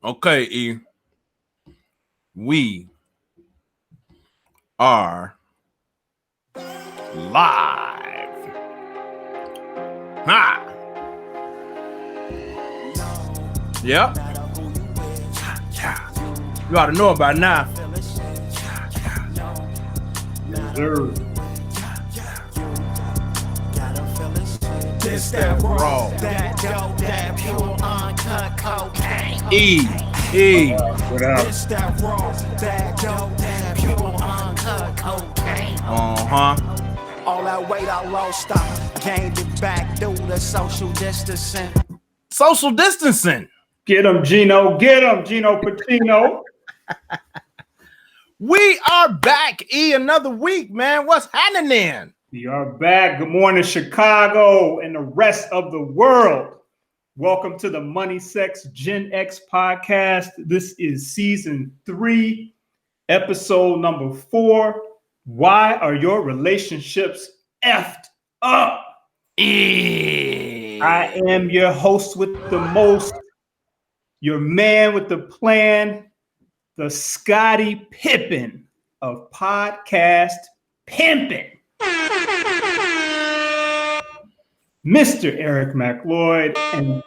Okay, E. We are live. Ha! Yep. You ought to know about now. This that raw, that dope, that pure uncut cocaine. E. What up? This that raw, that dope, that pure uncut cocaine. Uh-huh. All that weight I lost, I gained it back through the social distancing. Social distancing. Get him, Gino. Get him, Gino Pacino. We are back, E. Another week, man. What's happening? We are back. Good morning, Chicago and the rest of the world. Welcome to the Money, Sex, Gen X podcast. This is season 3, episode number 4. Why are your relationships effed up? I am your host with the most, your man with the plan, the Scottie Pippen of podcast pimping. Mr. Eric McLoyd, and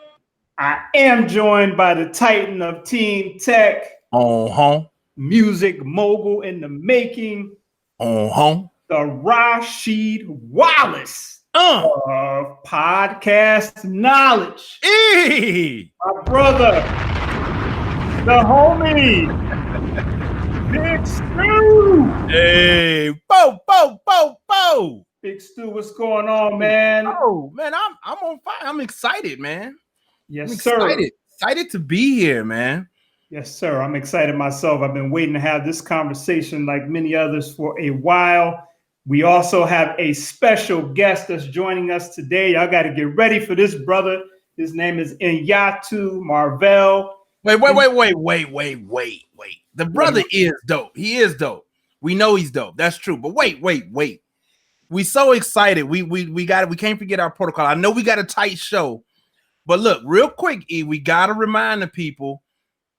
I am joined by the Titan of Teen Tech, music mogul in the making, the Rashid Wallace of podcast knowledge. My brother, the homie, Big Stu. Hey, bo. Big Stu, what's going on, man? Oh, man, I'm on fire. I'm excited, man. Yes, I'm sir. Excited to be here, man. Yes, sir. I'm excited myself. I've been waiting to have this conversation like many others for a while. We also have a special guest that's joining us today. Y'all got to get ready for this, brother. His name is Nyatu Marvell. Wait. The brother is dope. He is dope. We know he's dope. That's true. But wait. We so excited. We can't forget our protocol. I know we got a tight show, but look, real quick, E, we gotta remind the people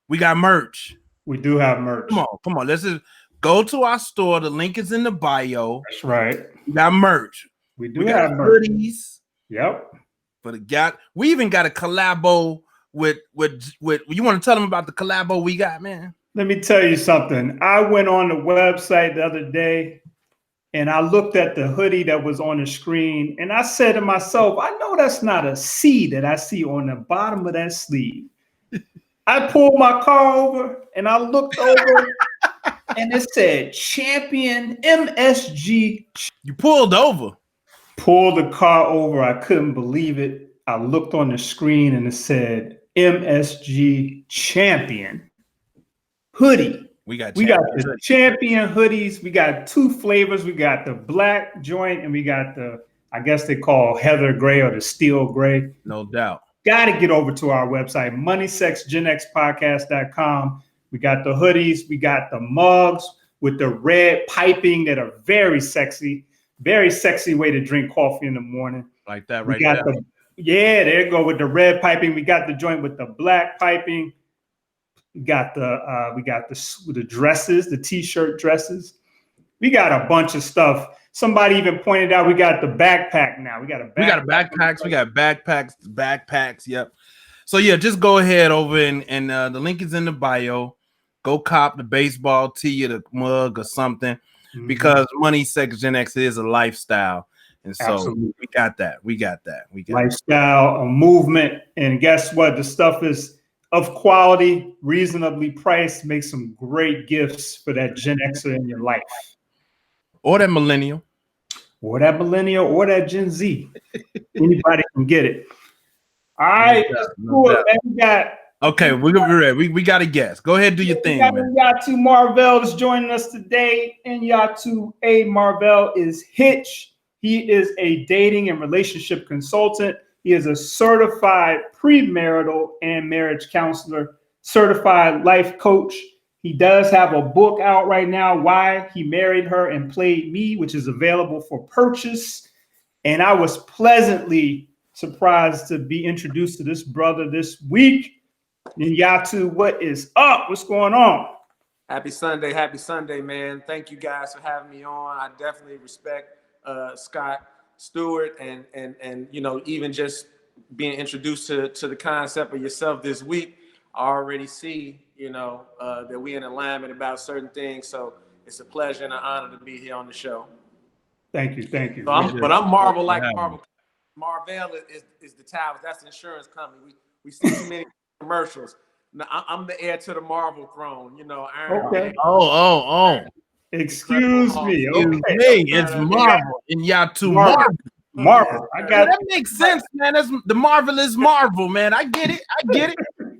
we got merch. We do have merch. Come on. Let's just go to our store. The link is in the bio. That's right. We got merch. We got merch. Hoodies. Yep. We even got a collabo with you want to tell them about the collabo we got, man? Let me tell you something. I went on the website the other day and I looked at the hoodie that was on the screen and I said to myself, I know that's not a C that I see on the bottom of that sleeve. I pulled my car over and I looked over and it said Champion MSG. You pulled over. Pulled the car over. I couldn't believe it. I looked on the screen and it said MSG Champion hoodie. We got the Champion hoodies. We got 2 flavors. We got the black joint and we got the, I guess they call heather gray or the steel gray. No doubt. Got to get over to our website, moneysexgenxpodcast.com. We got the hoodies. We got the mugs with the red piping that are very sexy way to drink coffee in the morning. Like that right there. There you go with the red piping. We got the joint with the black piping. We got the dresses, the t-shirt dresses. We got a bunch of stuff. Somebody even pointed out we got the backpack now. We got backpacks. We got backpacks. Yep. So yeah, just go ahead over and the link is in the bio. Go cop the baseball tee or the mug or something because Money, Sex, Gen X is a lifestyle. And so Absolutely. we got that. Lifestyle, a movement. And guess what? The stuff is of quality, reasonably priced, make some great gifts for that Gen Xer in your life. Or that millennial. Or that Gen Z. Anybody can get it. All right, let's do it, man. We're ready. We got a guest. Go ahead, do your thing, man. Nyatu Marvell is joining us today. And Nyatu A. Marvell is Hitch. He is a dating and relationship consultant. He is a certified premarital and marriage counselor, certified life coach. He does have a book out right now, Why He Married Her and Played Me, which is available for purchase. And I was pleasantly surprised to be introduced to this brother this week. And Nyatu, what is up? What's going on? Happy Sunday, man. Thank you guys for having me on. I definitely respect Scott Stewart and you know, even just being introduced to the concept of yourself this week. I already see, you know, that we in alignment about certain things. So it's a pleasure and an honor to be here on the show. Thank you. So I'm Marvel like Marvel. Marvel is the towers. That's the insurance company. We see too many commercials. Now, I'm the heir to the Marvel throne. You know, Iron Man. Oh. Excuse me. Okay. It's Marvel and Nyatu Marvel. Marvel. I got that makes sense, man. That's the marvelous Marvel, man. I get it.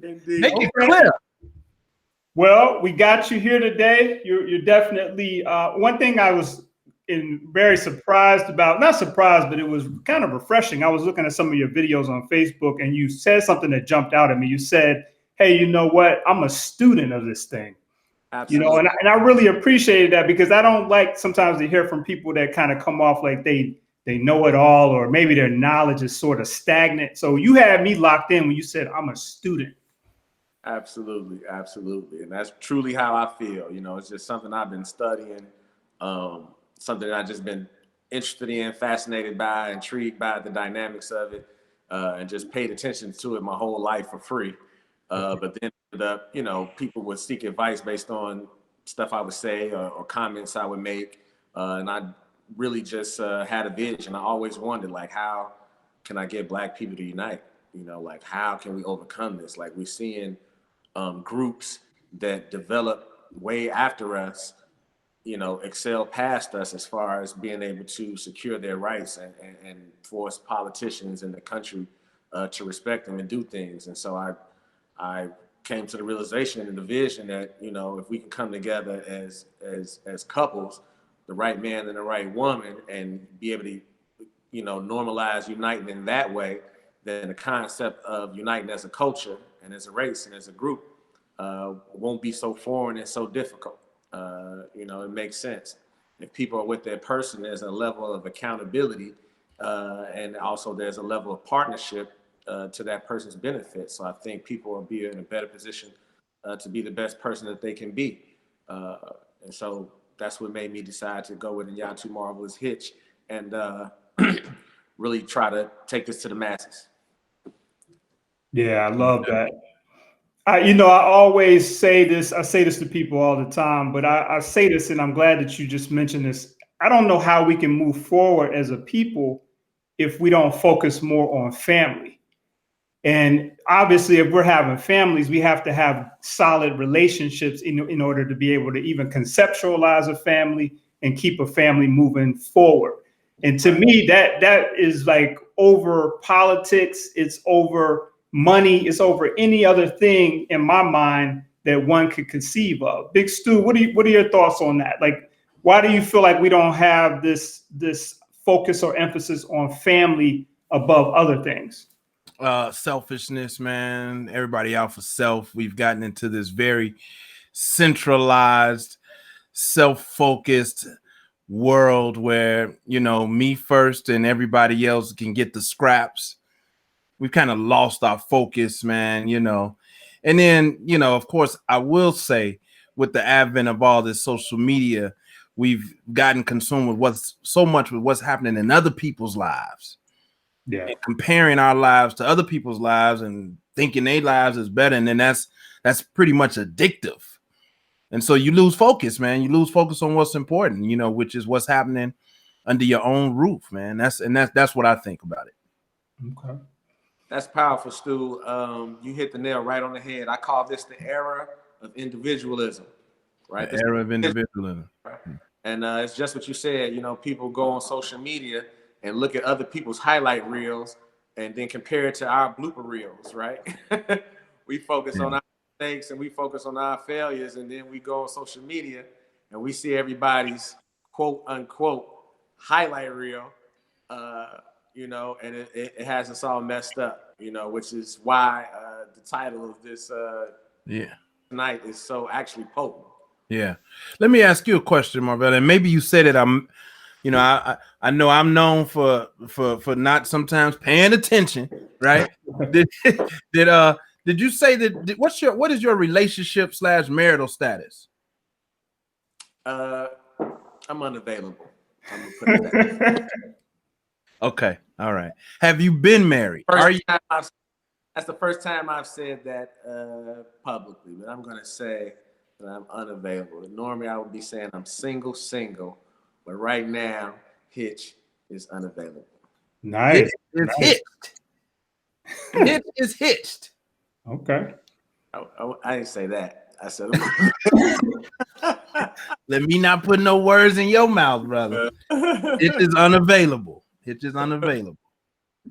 Indeed. Make it clear. Well, we got you here today. You're definitely one thing I was very surprised about. Not surprised, but it was kind of refreshing. I was looking at some of your videos on Facebook, and you said something that jumped out at me. You said, "Hey, you know what? I'm a student of this thing." Absolutely. You know, and I really appreciated that, because I don't like sometimes to hear from people that kind of come off like they know it all, or maybe their knowledge is sort of stagnant. So you had me locked in when you said I'm a student. Absolutely. And that's truly how I feel. You know, it's just something I've been studying, something I've just been interested in, fascinated by, intrigued by the dynamics of it, and just paid attention to it my whole life for free. But then you know, people would seek advice based on stuff I would say or comments I would make. And I really just had a vision. I always wondered, like, how can I get Black people to unite? You know, like, how can we overcome this? Like, we're seeing groups that develop way after us, you know, excel past us as far as being able to secure their rights and force politicians in the country to respect them and do things. And so I came to the realization and the vision that, you know, if we can come together as couples, the right man and the right woman, and be able to, you know, normalize uniting in that way, then the concept of uniting as a culture and as a race and as a group won't be so foreign and so difficult. You know, it makes sense. If people are with their person, there's a level of accountability, and also there's a level of partnership to that person's benefit. So I think people will be in a better position to be the best person that they can be. And so that's what made me decide to go with the Nyatu Marvelous Hitch and really try to take this to the masses. Yeah, I love that. You know, I always say this. I say this to people all the time, but I say this, and I'm glad that you just mentioned this. I don't know how we can move forward as a people if we don't focus more on family. And obviously, if we're having families, we have to have solid relationships in order to be able to even conceptualize a family and keep a family moving forward. And to me, that is like over politics. It's over money. It's over any other thing in my mind that one could conceive of. Big Stu, what are your thoughts on that? Like, why do you feel like we don't have this focus or emphasis on family above other things? Selfishness, man. Everybody out for self. We've gotten into this very centralized, self-focused world where, you know, me first and everybody else can get the scraps. We've kind of lost our focus, man, you know. And then, you know, of course, I will say with the advent of all this social media, we've gotten consumed with what's happening in other people's lives. Yeah. And comparing our lives to other people's lives and thinking their lives is better. And then that's pretty much addictive. And so you lose focus, man. You lose focus on what's important, you know, which is what's happening under your own roof, man. That's what I think about it. Okay. That's powerful, Stu. You hit the nail right on the head. I call this the era of individualism, right? The era of individualism. And it's just what you said. You know, people go on social media and look at other people's highlight reels and then compare it to our blooper reels, right? We focus on our mistakes and we focus on our failures, and then we go on social media and we see everybody's quote unquote highlight reel, you know, and it has us all messed up, you know, which is why the title of this tonight is so actually potent. Yeah. Let me ask you a question, Marvell, and maybe you said it. You know, I know I'm known for not sometimes paying attention, right? did Did you say that? What is your relationship / marital status? I'm unavailable. I'm gonna put it that way. Okay, all right. Have you been married? That's the first time I've said that publicly, but I'm gonna say that I'm unavailable. Normally, I would be saying I'm single, but right now, Hitch is unavailable. Nice. It's hitched. Hitch is hitched. Okay. I didn't say that. I said, let me not put no words in your mouth, brother. Hitch is unavailable. Hitch is unavailable.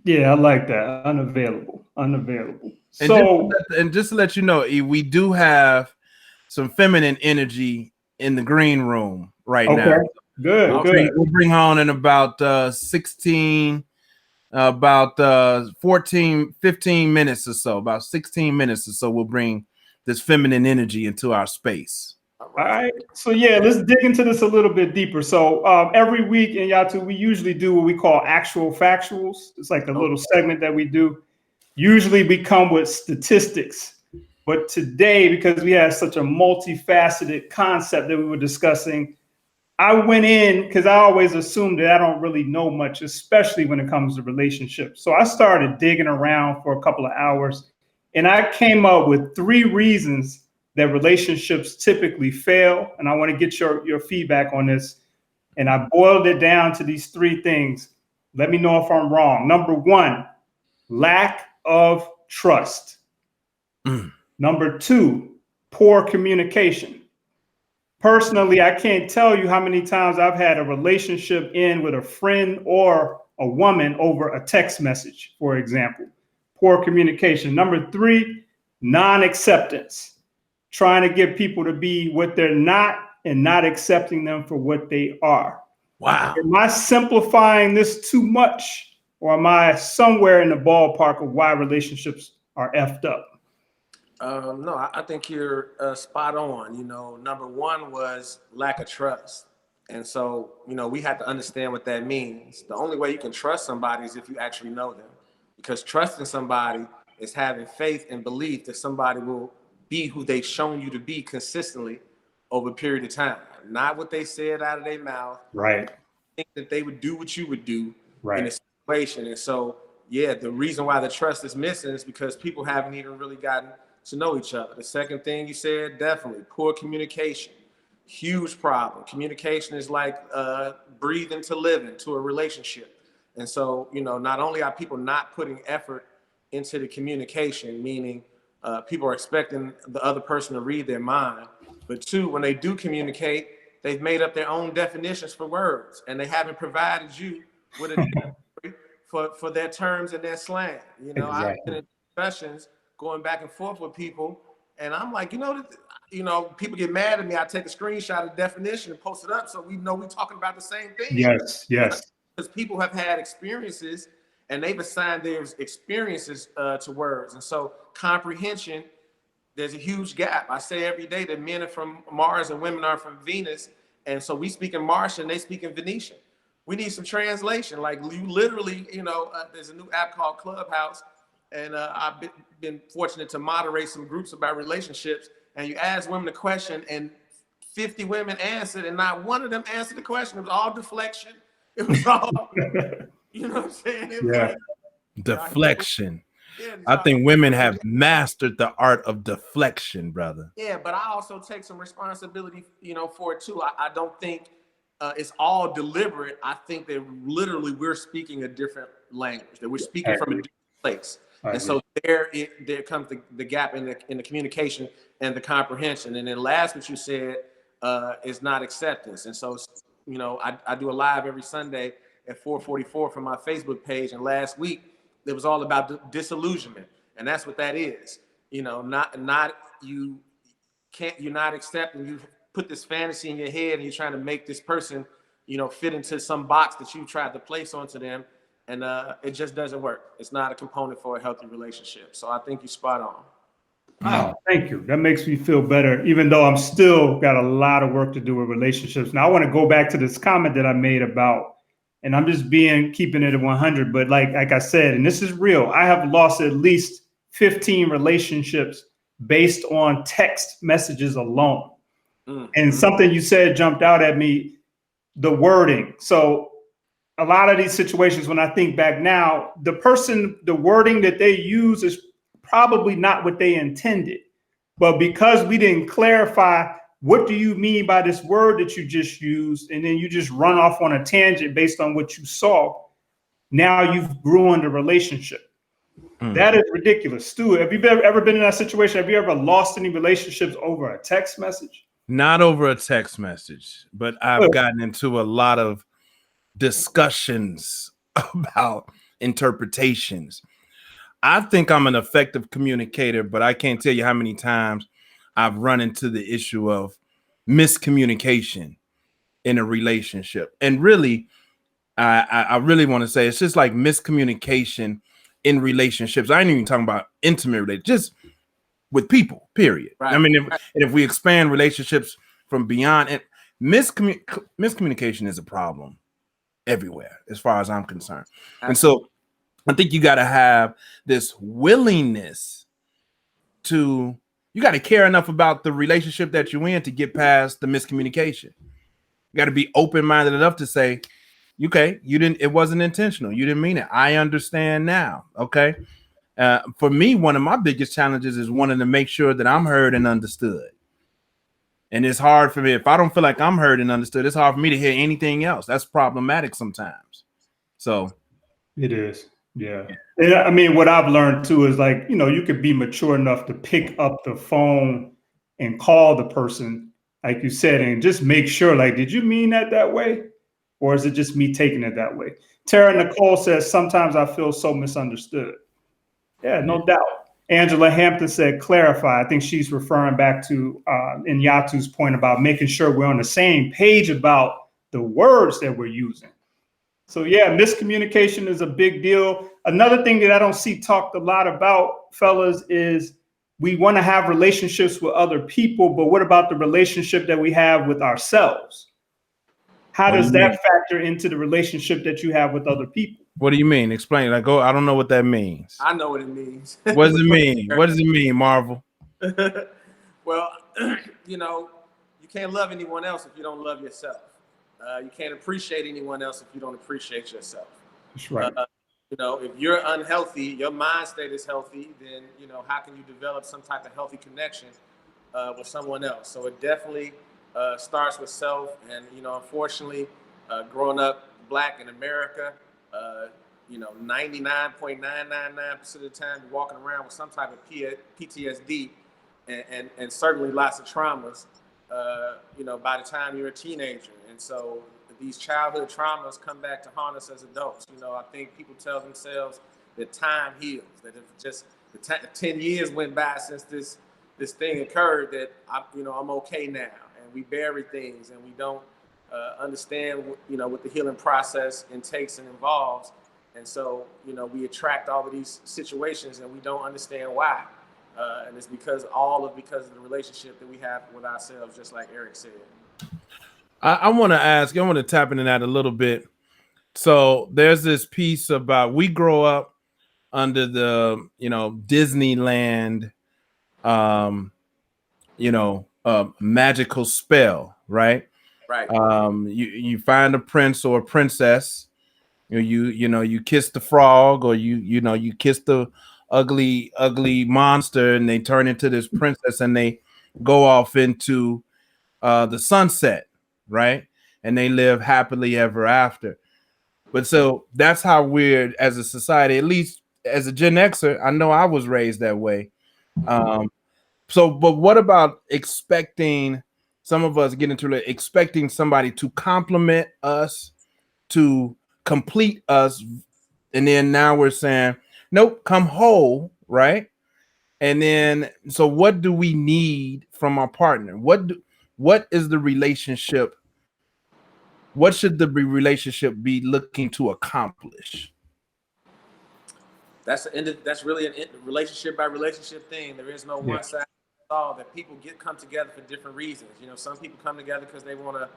Yeah, I like that. Unavailable. And just to let you know, we do have some feminine energy in the green room right now. Good. We'll bring her on in about 14, 15 minutes or so, about 16 minutes or so. We'll bring this feminine energy into our space. All right. So yeah, let's dig into this a little bit deeper. So every week in Nyatu, we usually do what we call actual factuals. It's like a little segment that we do. Usually we come with statistics. But today, because we have such a multifaceted concept that we were discussing, I went in because I always assumed that I don't really know much, especially when it comes to relationships. So I started digging around for a couple of hours, and I came up with 3 reasons that relationships typically fail. And I want to get your feedback on this. And I boiled it down to these 3 things. Let me know if I'm wrong. Number 1, lack of trust. Number 2, poor communication. Personally, I can't tell you how many times I've had a relationship end with a friend or a woman over a text message, for example. Poor communication. Number 3, non-acceptance. Trying to get people to be what they're not and not accepting them for what they are. Wow. Am I simplifying this too much, or am I somewhere in the ballpark of why relationships are effed up? No, I think you're spot on. You know, number 1 was lack of trust. And so, you know, we have to understand what that means. The only way you can trust somebody is if you actually know them, because trusting somebody is having faith and belief that somebody will be who they've shown you to be consistently over a period of time, not what they said out of their mouth. Right. Think that they would do what you would do right. in a situation. And so, yeah, the reason why the trust is missing is because people haven't even really gotten to know each other. The second thing you said, definitely poor communication. Huge problem. Communication is like breathing to living to a relationship. And so, you know, not only are people not putting effort into the communication, meaning people are expecting the other person to read their mind, but 2, when they do communicate, they've made up their own definitions for words, and they haven't provided you with a dictionary for their terms and their slang. You know, exactly. I've been in discussions going back and forth with people, and I'm like, you know, people get mad at me. I take a screenshot of the definition and post it up so we know we're talking about the same thing. Yes. Because people have had experiences, and they've assigned their experiences to words. And so comprehension, there's a huge gap. I say every day that men are from Mars and women are from Venus. And so we speak in Martian, they speak in Venetian. We need some translation. Like you literally, you know, there's a new app called Clubhouse. And I've been fortunate to moderate some groups about relationships. And you ask women a question and 50 women answered, and not one of them answered the question. It was all deflection. It was all, you know what I'm saying? It was like, deflection. I think women have mastered the art of deflection, brother. Yeah, but I also take some responsibility, you know, for it too. I don't think it's all deliberate. I think that literally we're speaking a different language, that we're speaking from a different place. And so there comes the gap in the communication and the comprehension. And then last, what you said is not acceptance. And so, you know, I do a live every Sunday at 4:44 from my Facebook page. And last week, it was all about disillusionment. And that's what that is. You know, you're not accepting. You put this fantasy in your head and you're trying to make this person, you know, fit into some box that you tried to place onto them. And it just doesn't work. It's not a component for a healthy relationship. So I think you're spot on. Wow, thank you. That makes me feel better, even though I'm still got a lot of work to do with relationships. Now I want to go back to this comment that I made about, and I'm just keeping it at 100. But like I said, and this is real, I have lost at least 15 relationships based on text messages alone. And something you said jumped out at me, the wording. So a lot of these situations, when I think back now, the wording that they use is probably not what they intended. But because we didn't clarify, what do you mean by this word that you just used? And then you just run off on a tangent based on what you saw. Now you've ruined a relationship. That is ridiculous. Stu, have you ever been in that situation? Have you ever lost any relationships over a text message? Not over a text message, but I've gotten into a lot of discussions about interpretations. I think I'm an effective communicator, but I can't tell you how many times I've run into the issue of miscommunication in a relationship. And really, I really want to say it's just like miscommunication in relationships. I ain't even talking about intimate relationships, just with people, period. Right. I mean, if we expand relationships from beyond it, miscommunication is a problem everywhere, as far as I'm concerned. And so I think you got to have this willingness you got to care enough about the relationship that you're in to get past the miscommunication. You got to be open-minded enough to say, okay, it wasn't intentional. You didn't mean it. I understand now. Okay. For me, one of my biggest challenges is wanting to make sure that I'm heard and understood. And it's hard for me. If I don't feel like I'm heard and understood, it's hard for me to hear anything else. That's problematic sometimes. So it is. Yeah. And I mean, what I've learned too is like, you could be mature enough to pick up the phone and call the person, like you said, and just make sure, like, did you mean that way? Or is it just me taking it that way? Tara Nicole says, sometimes I feel so misunderstood. Yeah, no doubt. Angela Hampton said, clarify. I think she's referring back to in Nyatu's point about making sure we're on the same page about the words that we're using. So yeah, miscommunication is a big deal. Another thing that I don't see talked a lot about, fellas, is we want to have relationships with other people, but what about the relationship that we have with ourselves? How does that factor into the relationship that you have with other people? What do you mean? Explain. Like, I don't know what that means. I know what it means. What does it mean? What does it mean, Marvel? Well, you can't love anyone else if you don't love yourself. You can't appreciate anyone else if you don't appreciate yourself. That's right. If you're unhealthy, your mind state is healthy, then, how can you develop some type of healthy connection with someone else? So it definitely starts with self. And, unfortunately, growing up Black in America, 99.999% of the time you're walking around with some type of PTSD and certainly lots of traumas, by the time you're a teenager. And so these childhood traumas come back to haunt us as adults. I think people tell themselves that time heals, that if just 10 years went by since this thing occurred, that I'm okay now. And we bury things and we don't understand what the healing process takes and involves. And so, we attract all of these situations and we don't understand why. And it's because of the relationship that we have with ourselves, just like Eric said. I want to tap into that a little bit. So there's this piece about, we grow up under the, Disneyland, magical spell, right? Right. You find a prince or a princess, you kiss the frog, or you kiss the ugly monster, and they turn into this princess and they go off into the sunset, right? And they live happily ever after. But so that's how we're, as a society, at least as a Gen Xer, I know I was raised that way. But what about expecting, some of us get into it, expecting somebody to compliment us, to complete us, and then now we're saying, nope, come whole, right? And then, so what do we need from our partner? What is the relationship? What should the relationship be looking to accomplish? That's really a relationship by relationship thing. There is no one size fits all. That people come together for different reasons. Some people come together because they want to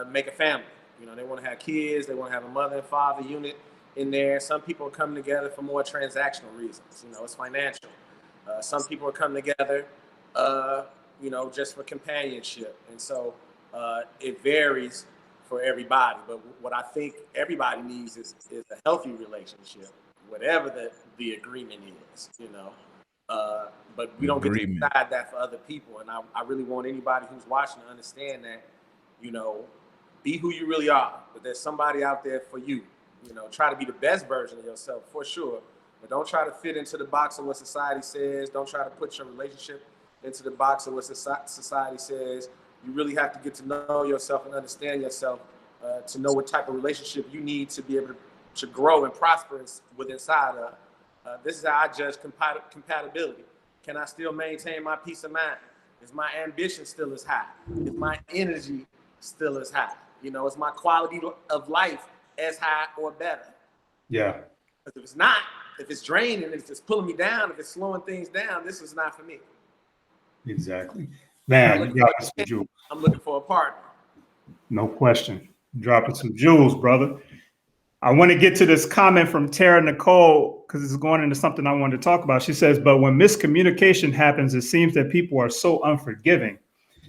make a family. They want to have kids. They want to have a mother and father unit. in there. Some people are coming together for more transactional reasons. You know, it's financial. Some people are coming together, you know, just for companionship. And so it varies for everybody. But what I think everybody needs is a healthy relationship, whatever the agreement is, you know. But we don't get to decide that for other people. And I really want anybody who's watching to understand that, you know, be who you really are. But there's somebody out there for you. You know, try to be the best version of yourself for sure. But don't try to fit into the box of what society says. Don't try to put your relationship into the box of what society says. You really have to get to know yourself and understand yourself to know what type of relationship you need to be able to grow and prosper inside of. This is how I judge compatibility. Can I still maintain my peace of mind? Is my ambition still as high? Is my energy still as high? You know, is my quality of life as high or better? Yeah. Because if it's not, if it's draining, if it's pulling me down, if it's slowing things down, this is not for me. Exactly. Man, I'm looking for a partner. No question. Dropping some jewels, brother. I want to get to this comment from Tara Nicole because it's going into something I wanted to talk about. She says, but when miscommunication happens, it seems that people are so unforgiving.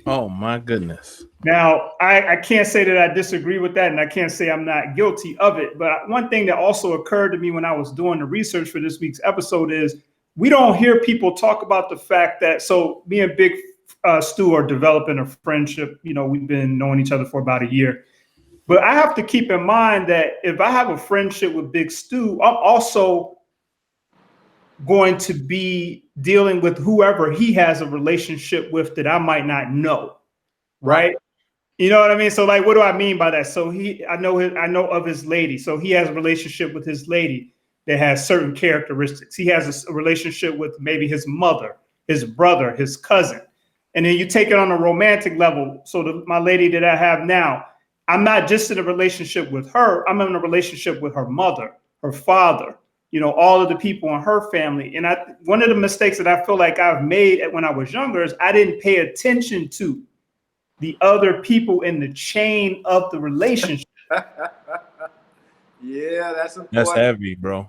Oh, my goodness. Now, I can't say that I disagree with that, and I can't say I'm not guilty of it. But one thing that also occurred to me when I was doing the research for this week's episode is we don't hear people talk about the fact that, so me and Big Stu are developing a friendship. You know, we've been knowing each other for about a year. But I have to keep in mind that if I have a friendship with Big Stu, I'm also going to be dealing with whoever he has a relationship with that I might not know, right? You know what I mean? So, like, what do I mean by that? So I know of his lady. So he has a relationship with his lady that has certain characteristics. He has a relationship with maybe his mother, his brother, his cousin, and then you take it on a romantic level. So my lady that I have now, I'm not just in a relationship with her. I'm in a relationship with her mother, her father, you know, all of the people in her family. And one of the mistakes that I feel like I've made when I was younger is I didn't pay attention to the other people in the chain of the relationship. Yeah, that's important. That's heavy, bro.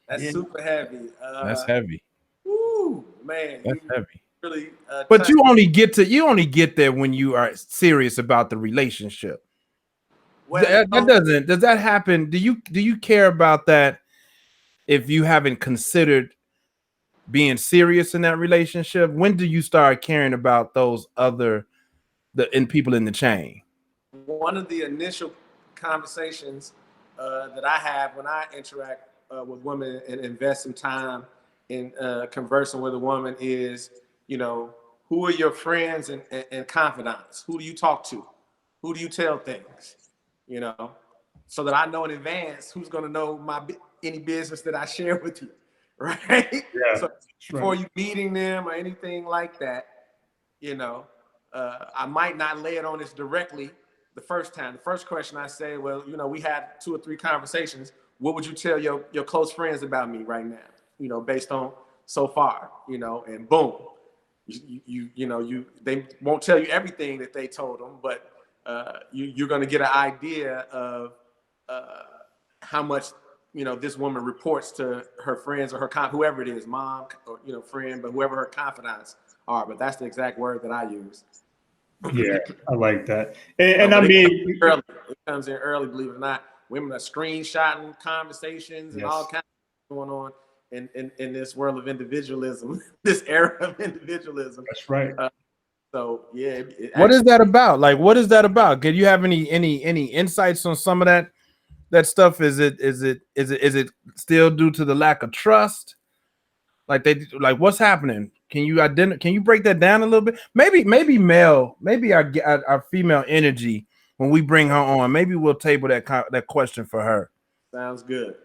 That's super heavy. That's heavy. Woo, man. That's heavy. Really, but you only get there when you are serious about the relationship. Well, does that happen? Do you care about that if you haven't considered being serious in that relationship? When do you start caring about those people in the chain? One of the initial conversations that I have when I interact with women and invest some time in conversing with a woman is, you know, who are your friends and confidants? Who do you talk to? Who do you tell things? You know, so that I know in advance who's going to know any business that I share with you, right? Yeah, so before you meeting them or anything like that, you know, I might not lay it on this directly the first time. The first question I say, well, you know, we had 2 or 3 conversations. What would you tell your close friends about me right now? You know, based on so far, you know, and boom, they won't tell you everything that they told them, but you're going to get an idea of how much, you know, this woman reports to her friends or her whoever it is, mom or, you know, friend, but whoever her confidants are. But that's the exact word that I use. Yeah, I like that. And I mean, it comes in early, believe it or not. Women are screenshotting conversations and all kinds of going on in this world of individualism, this era of individualism. That's right. So yeah. What is that about? Like, what is that about? Can you have any insights on some of that stuff? Is it still due to the lack of trust? Like what's happening? Can you break that down a little bit? Maybe our female energy, when we bring her on, maybe we'll table that question for her. Sounds good.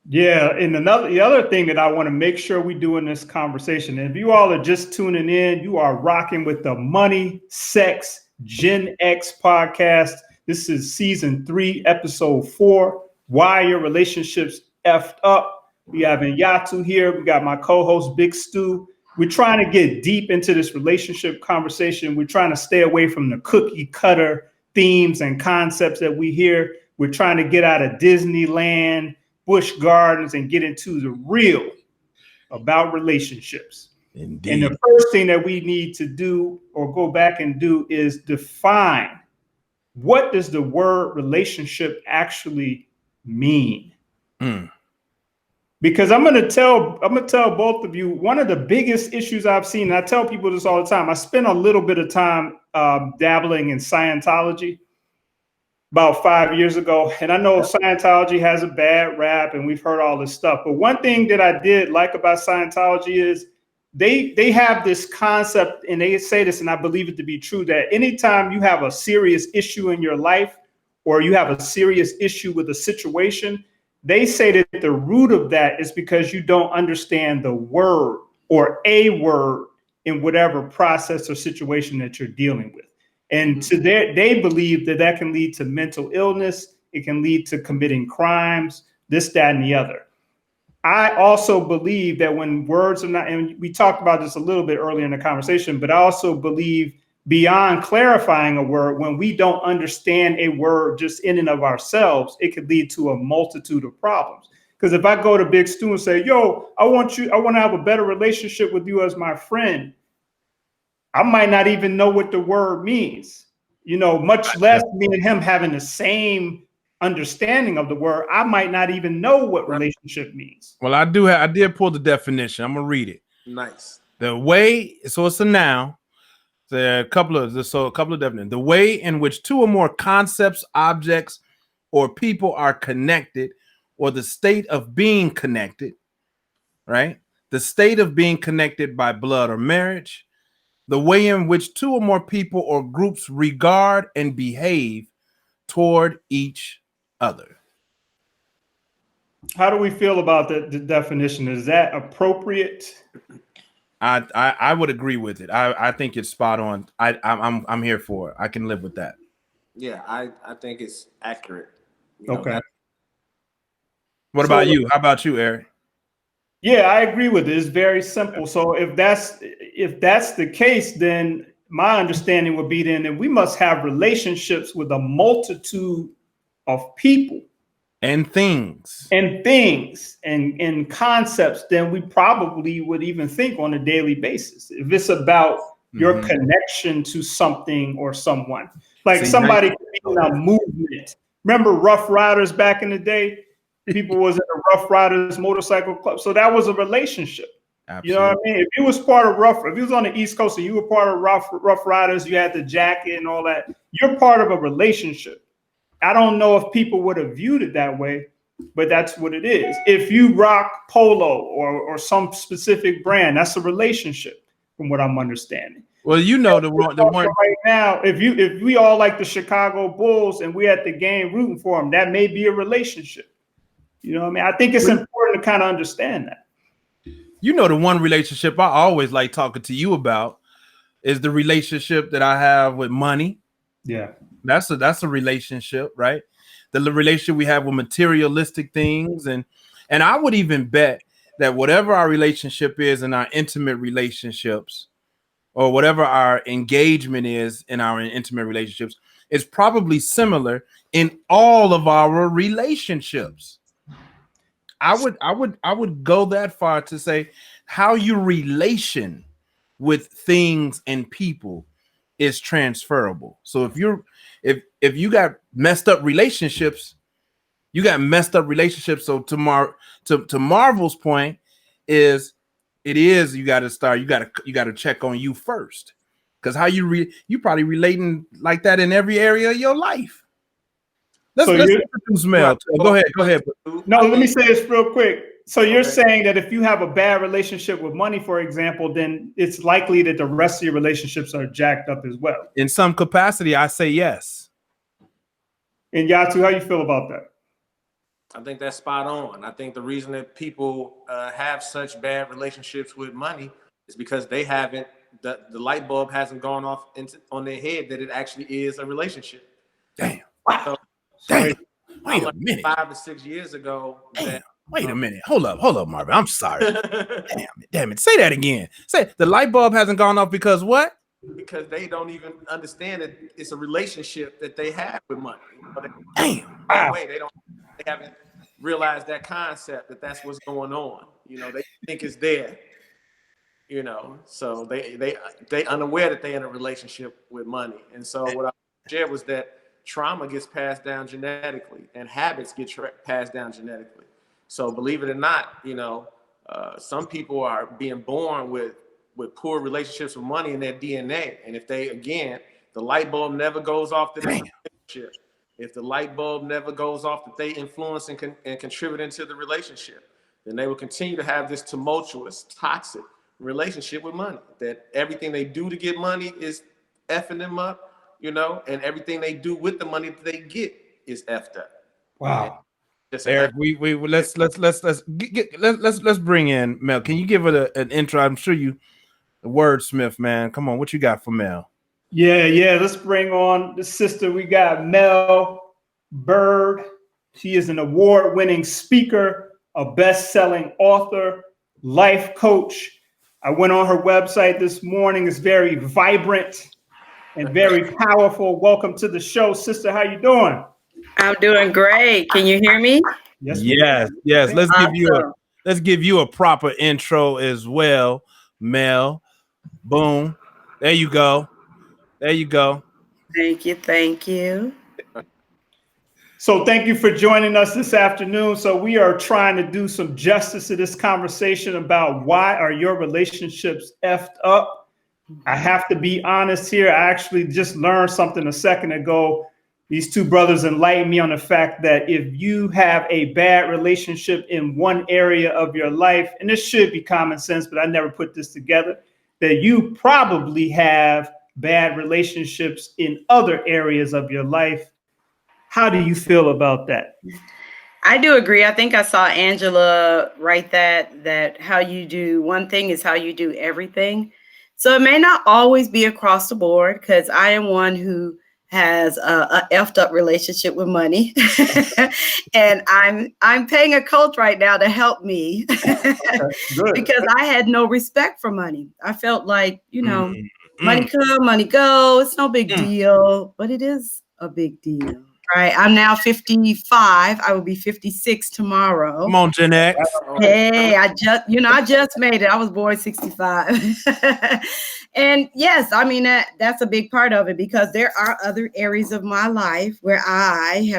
Yeah, and the other thing that I want to make sure we do in this conversation, and if you all are just tuning in, you are rocking with the Money, Sex, Gen X podcast. This is season 3, episode 4. Why your relationships effed up. We have Nyatu here. We got my co-host Big Stu. We're trying to get deep into this relationship conversation. We're trying to stay away from the cookie cutter themes and concepts that we hear. We're trying to get out of Disneyland, bush gardens and get into the real about relationships. Indeed. And the first thing that we need to do or go back and do is define, what does the word relationship actually mean? Because I'm gonna tell both of you, one of the biggest issues I've seen, and I tell people this all the time, I spent a little bit of time dabbling in Scientology about 5 years ago. And I know Scientology has a bad rap and we've heard all this stuff. But one thing that I did like about Scientology is they have this concept, and they say this, and I believe it to be true, that anytime you have a serious issue in your life or you have a serious issue with a situation, they say that the root of that is because you don't understand the word or a word in whatever process or situation that you're dealing with. And to they believe that that can lead to mental illness. It can lead to committing crimes, this, that, and the other. I also believe that when words are not, and we talked about this a little bit earlier in the conversation, but I also believe beyond clarifying a word, when we don't understand a word just in and of ourselves, it could lead to a multitude of problems. Because if I go to Big Stu and say, yo, I want to have a better relationship with you as my friend, I might not even know what the word means, much less me and him having the same understanding of the word. I might not even know what relationship means. Well, I did pull the definition. I'm gonna read it. Nice. The way, so it's a noun. There are a couple of definitions. The way in which two or more concepts, objects, or people are connected, or the state of being connected, right? The state of being connected by blood or marriage. The way in which two or more people or groups regard and behave toward each other. How do we feel about the definition? Is that appropriate? I would agree with it. I think it's spot on. I'm here for it. I can live with that. Yeah, I think it's accurate. Okay. What about you? How about you, Eric? Yeah, I agree with it. It's very simple. So if that's the case, then my understanding would be then that we must have relationships with a multitude of people and things and concepts than we probably would even think on a daily basis. If it's about your connection to something or someone, like somebody could be in a movement. Remember Rough Riders back in the day? People was in a Rough Riders motorcycle club. So that was a relationship. Absolutely. You know what I mean? If you was part of if you was on the East Coast and you were part of Rough Riders, you had the jacket and all that, you're part of a relationship. I don't know if people would have viewed it that way, but that's what it is. If you rock Polo or some specific brand, that's a relationship from what I'm understanding. Well, the one right now, if we all like the Chicago Bulls and we at the game rooting for them, that may be a relationship. You know what I mean? I think it's important to kind of understand that. The one relationship I always like talking to you about is the relationship that I have with money. Yeah. That's a relationship, right? The relationship we have with materialistic things. And I would even bet that whatever our relationship is in our intimate relationships, or whatever our engagement is in our intimate relationships, is probably similar in all of our relationships. I would go that far to say how you relation with things and people is transferable. So if you got messed up relationships, you got messed up relationships. So to Marvel's point you got to check on you first, because how you probably relating like that in every area of your life. Let's introduce Mel. Go ahead. No, let me say this real quick. So you're saying that if you have a bad relationship with money, for example, then it's likely that the rest of your relationships are jacked up as well. In some capacity, I say yes. And Nyatu, how you feel about that? I think that's spot on. I think the reason that people have such bad relationships with money is because they haven't, the light bulb hasn't gone off on their head that it actually is a relationship. Damn. So, Damn. Wait a minute. 5 to 6 years ago. Wait a minute. Hold up, Marvin. I'm sorry. Damn it. Say that again. Say the light bulb hasn't gone off because what? Because they don't even understand that it's a relationship that they have with money. Damn. They haven't realize that concept, that that's what's going on. You know, they think it's there. You know, so they unaware that they're in a relationship with money. And so what I shared was that trauma gets passed down genetically, and habits get passed down genetically. So believe it or not, you know, some people are being born with poor relationships with money in their DNA. And if they, again, the light bulb never goes off the relationship, if the light bulb never goes off that they influence and contribute into the relationship, then they will continue to have this tumultuous, toxic relationship with money. That everything they do to get money is effing them up, you know, and everything they do with the money that they get is effed up. Wow. Eric, let's bring in Mel. Can you give it an intro? I'm sure you a wordsmith, man. Come on, what you got for Mel? Yeah. Let's bring on the sister. We got Mel Byrd. She is an award-winning speaker, a best-selling author, life coach. I went on her website this morning. It's very vibrant and very powerful. Welcome to the show, sister. How you doing? I'm doing great. Can you hear me? Yes. Let's give you a proper intro as well, Mel. Boom. There you go. Thank you. So thank you for joining us this afternoon. So we are trying to do some justice to this conversation about why are your relationships effed up. I have to be honest here. I actually just learned something a second ago. These two brothers enlightened me on the fact that if you have a bad relationship in one area of your life, and this should be common sense, but I never put this together, that you probably have bad relationships in other areas of your life. How do you feel about that? I do agree. I think I saw Angela write that how you do one thing is how you do everything. So it may not always be across the board, because I am one who has a effed up relationship with money. And I'm paying a coach right now to help me because I had no respect for money. I felt like, you know, money come, money go. It's no big deal, but it is a big deal. Right. I'm now 55. I will be 56 tomorrow. Come on, Gen X. Hey, I just made it. I was born 65. And yes, I mean, that's a big part of it, because there are other areas of my life where I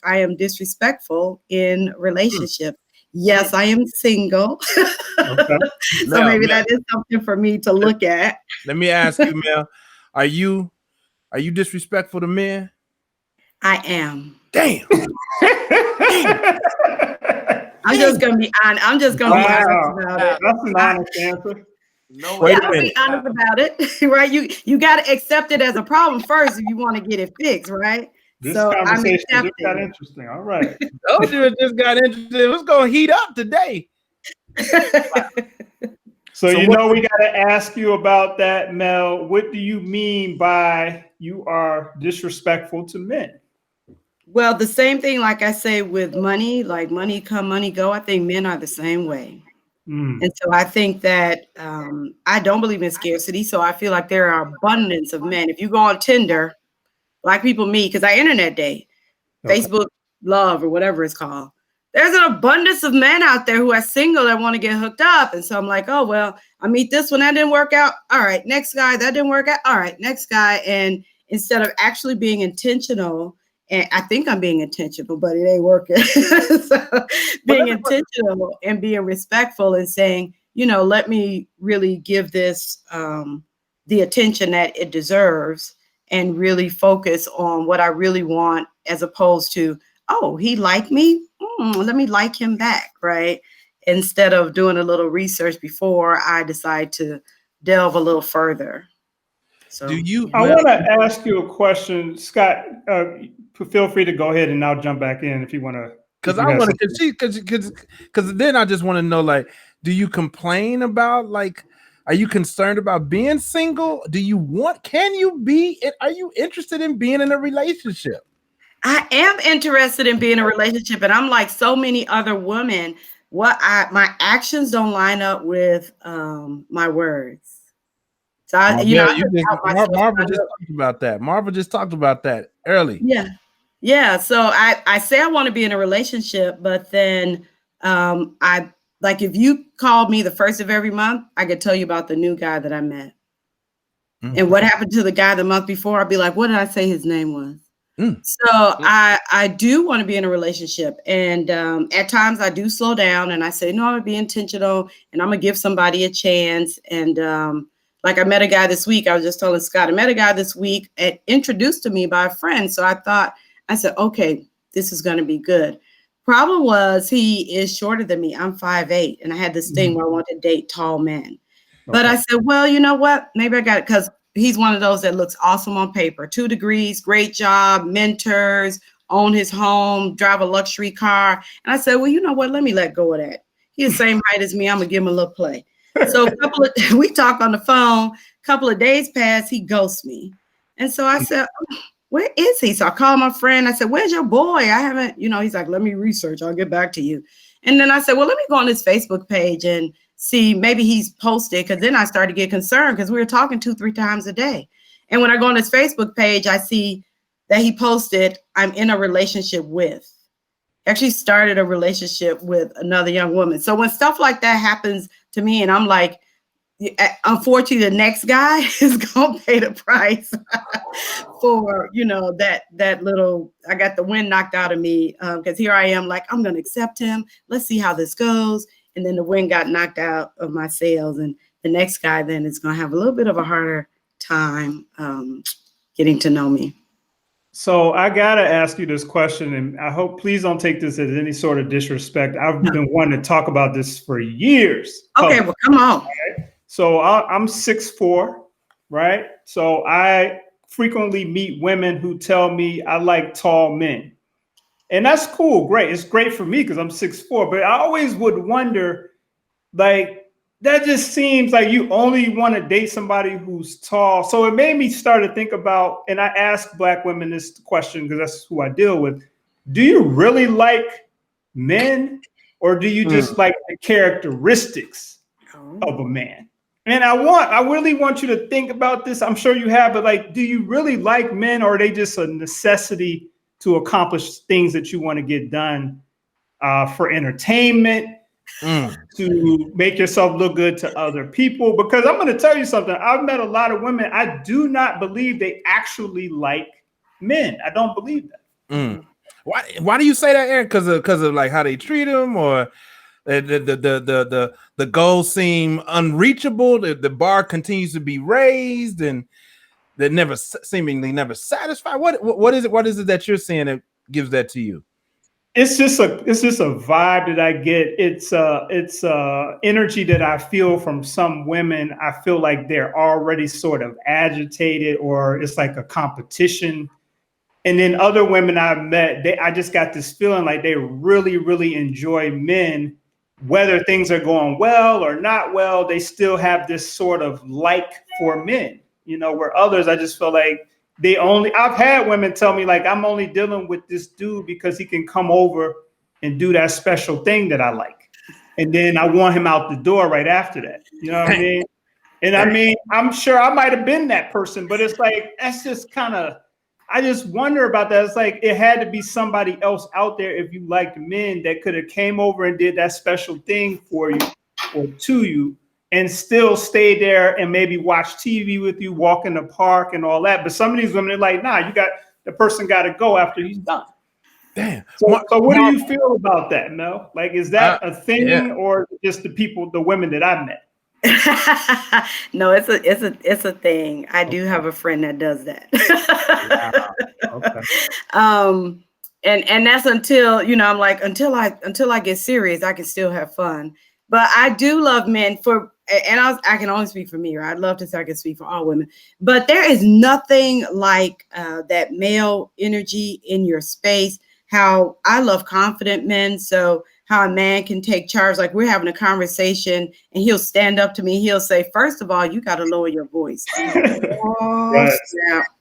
am disrespectful in relationship. Yes, I am single. Okay. So maybe that is something for me to look at. Let me ask you, Mel, are you disrespectful to men? I am. Damn. I'm just gonna be honest. I'm just gonna be honest about it. That's an honest answer. No, Wait a I'll minute. be honest about it, right? You got to accept it as a problem first if you want to get it fixed, right? This So conversation just got interesting. All right. Told you it just got interesting. It's gonna heat up today. So you know we got to ask you about that, Mel. What do you mean by you are disrespectful to men? Well, the same thing, like I say with money, like money come, money go. I think men are the same way. And so I think that I don't believe in scarcity. So I feel like there are abundance of men. If you go on Tinder, like people meet, because I internet date, Facebook love or whatever it's called. There's an abundance of men out there who are single and want to get hooked up. And so I'm like, oh, well, I meet this one. That didn't work out. All right, next guy. That didn't work out. All right, next guy. And instead of actually being intentional, and I think I'm being intentional, but it ain't working. So being intentional and being respectful and saying, you know, let me really give this the attention that it deserves and really focus on what I really want, as opposed to, oh, he liked me. Let me like him back, right? Instead of doing a little research before I decide to delve a little further. So I want to ask you a question, Scott. Feel free to go ahead and I'll jump back in if you want to. Because then I just want to know, like, do you complain about, like, are you concerned about being single? Are you interested in being in a relationship? I am interested in being in a relationship, and I'm like so many other women. My actions don't line up with my words. So Marvel just talked about that. Marvel just talked about that early. Yeah. Yeah. So I say I want to be in a relationship, but then I like if you called me the first of every month, I could tell you about the new guy that I met. And what happened to the guy the month before, I'd be like, what did I say his name was? So I do want to be in a relationship. And at times I do slow down and I say, no, I'm gonna be intentional and I'm gonna give somebody a chance. And like I met a guy this week. I was just telling Scott, I met a guy this week introduced to me by a friend. So I said, okay, this is gonna be good. Problem was he is shorter than me. I'm 5'8", and I had this thing where I wanted to date tall men. But I said, well, you know what? Maybe I got it because he's one of those that looks awesome on paper. 2 degrees, great job, mentors, own his home, drive a luxury car. And I said, well, you know what? Let me let go of that. He's the same height as me. I'm going to give him a little play. So we talk on the phone. A couple of days pass, he ghosts me. And so I said, oh, where is he? So I called my friend. I said, where's your boy? I haven't, he's like, let me research. I'll get back to you. And then I said, well, let me go on his Facebook page and see, maybe he's posted, because then I started to get concerned because we were talking 2-3 times a day. And when I go on his Facebook page, I see that he posted, I'm in a relationship with. Actually started a relationship with another young woman. So when stuff like that happens to me and I'm like, unfortunately, the next guy is going to pay the price for, that little, I got the wind knocked out of me because here I am like, I'm going to accept him. Let's see how this goes. And then the wind got knocked out of my sails. And the next guy then is going to have a little bit of a harder time getting to know me. So I got to ask you this question, and I hope, please don't take this as any sort of disrespect. I've been wanting to talk about this for years. Okay, well, come on. Right? So I'm 6'4", right? So I frequently meet women who tell me I like tall men. And that's cool, great. It's great for me because I'm 6'4", but I always would wonder, like, that just seems like you only want to date somebody who's tall. So it made me start to think about, and I ask Black women this question because that's who I deal with. Do you really like men, or do you just like the characteristics of a man? And I really want you to think about this. I'm sure you have, but like, do you really like men, or are they just a necessity to accomplish things that you want to get done for entertainment? To make yourself look good to other people? Because I'm going to tell you something. I've met a lot of women. I do not believe they actually like men. I don't believe that. Why do you say that, Aaron? Because of like how they treat them, or the goals seem unreachable. The bar continues to be raised, and they're seemingly never satisfied. What is it that you're seeing that gives that to you? It's just a vibe that I get. It's energy that I feel from some women. I feel like they're already sort of agitated, or it's like a competition. And then other women I've met, I just got this feeling like they really, really enjoy men, whether things are going well or not well. They still have this sort of like for men, where others, I just feel like I've had women tell me, like, I'm only dealing with this dude because he can come over and do that special thing that I like. And then I want him out the door right after that. You know what I mean? And I mean, I'm sure I might have been that person, but it's like, that's just kind of, I just wonder about that. It's like, it had to be somebody else out there, if you liked men, that could have came over and did that special thing for you or to you, and still stay there and maybe watch TV with you, walk in the park and all that. But some of these women are like, nah, the person got to go after he's done. Damn. So what do you feel about that, Mel? Like, is that a thing, or just the women that I met? No, it's a thing. I do have a friend that does that. Wow. Okay. And that's until, I'm like, until I get serious, I can still have fun. But I do love men I can only speak for me, right? I'd love to say I can speak for all women, but there is nothing like that male energy in your space. How I love confident men. So how a man can take charge. Like, we're having a conversation and he'll stand up to me. He'll say, first of all, you got to lower your voice. Right.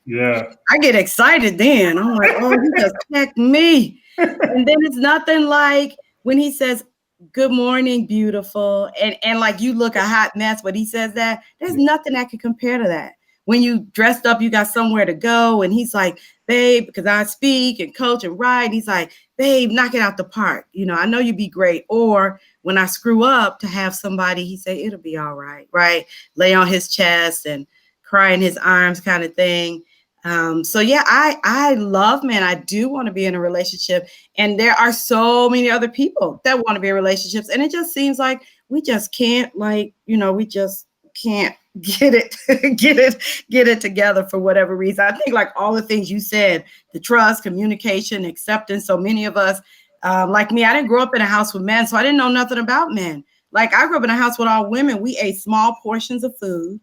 Yeah. I get excited then. I'm like, oh, you just checked me. And then it's nothing like when he says, good morning, beautiful. And like, you look a hot mess, but he says that, there's nothing that can compare to that. When you dressed up, you got somewhere to go. And he's like, babe, because I speak and coach and write. He's like, babe, knock it out the park. You know, I know you'd be great. Or when I screw up, to have somebody, he say, it'll be all right, right? Lay on his chest and cry in his arms kind of thing. So yeah, I love men. I do want to be in a relationship. And there are so many other people that want to be in relationships. And it just seems like we just can't, like, you know, we just can't get it together for whatever reason. I think like all the things you said, the trust, communication, acceptance. So many of us, like me, I didn't grow up in a house with men, so I didn't know nothing about men. Like I grew up in a house with all women. We ate small portions of food.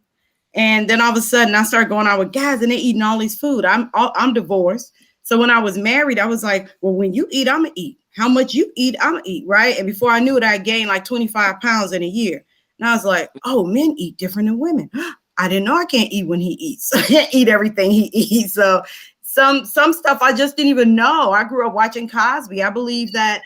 And then all of a sudden I started going out with guys and they eating all these food. I'm divorced. So when I was married, I was like, well, when you eat, I'm gonna eat. How much you eat, I'm gonna eat, right? And before I knew it, I gained like 25 pounds in a year. And I was like, oh, men eat different than women. I didn't know I can't eat when he eats. I can't eat everything he eats. So some stuff I just didn't even know. I grew up watching Cosby. I believe that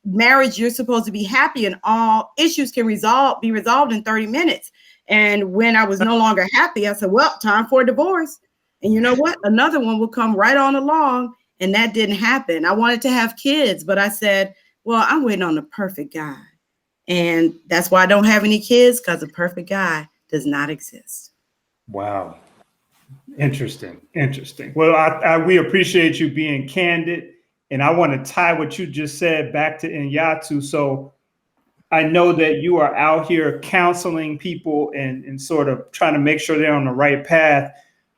marriage, you're supposed to be happy and all issues can be resolved in 30 minutes. And when I was no longer happy, I said, well, time for a divorce. And you know what? Another one will come right on along. And that didn't happen. I wanted to have kids, but I said, well, I'm waiting on the perfect guy. And that's why I don't have any kids, because the perfect guy does not exist. Wow. Interesting. Well, we appreciate you being candid. And I want to tie what you just said back to Nyatu. So I know that you are out here counseling people and sort of trying to make sure they're on the right path.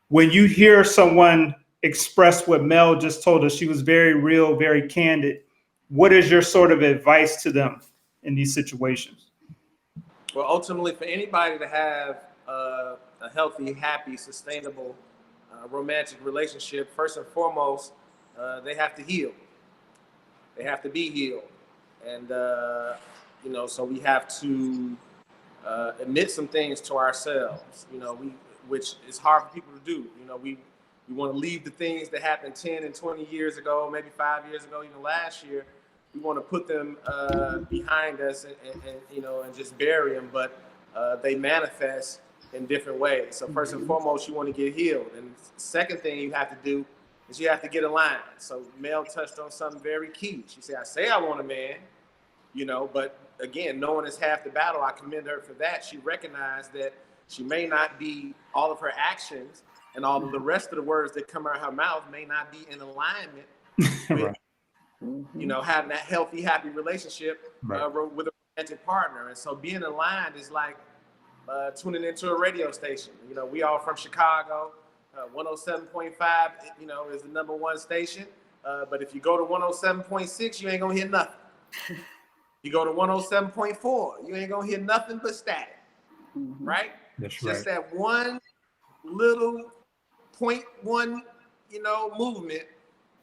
When you hear someone express what Mel just told us, she was very real, very candid. What is your sort of advice to them in these situations? Well, ultimately, for anybody to have a healthy, happy, sustainable romantic relationship, first and foremost, they have to heal. They have to be healed. And, you know, so we have to admit some things to ourselves, you know, which is hard for people to do. You know, we want to leave the things that happened 10 and 20 years ago, maybe 5 years ago, even last year. We want to put them behind us and you know, and just bury them, but they manifest in different ways. So first and foremost, you want to get healed. And the second thing you have to do is you have to get aligned. So Mel touched on something very key. She said, I say I want a man, you know, but again, knowing is half the battle. I commend her for that. She recognized that she may not be, all of her actions and all of the rest of the words that come out of her mouth may not be in alignment with, Right. you know, having that healthy, happy relationship with a romantic partner. And so being aligned is like tuning into a radio station. You know, we all from Chicago. 107.5, you know, is the #1 station. But if you go to 107.6, you ain't gonna hear nothing. You go to 107.4, you ain't gonna hear nothing but static, right? That's just right. that one little 0.1, you know, movement.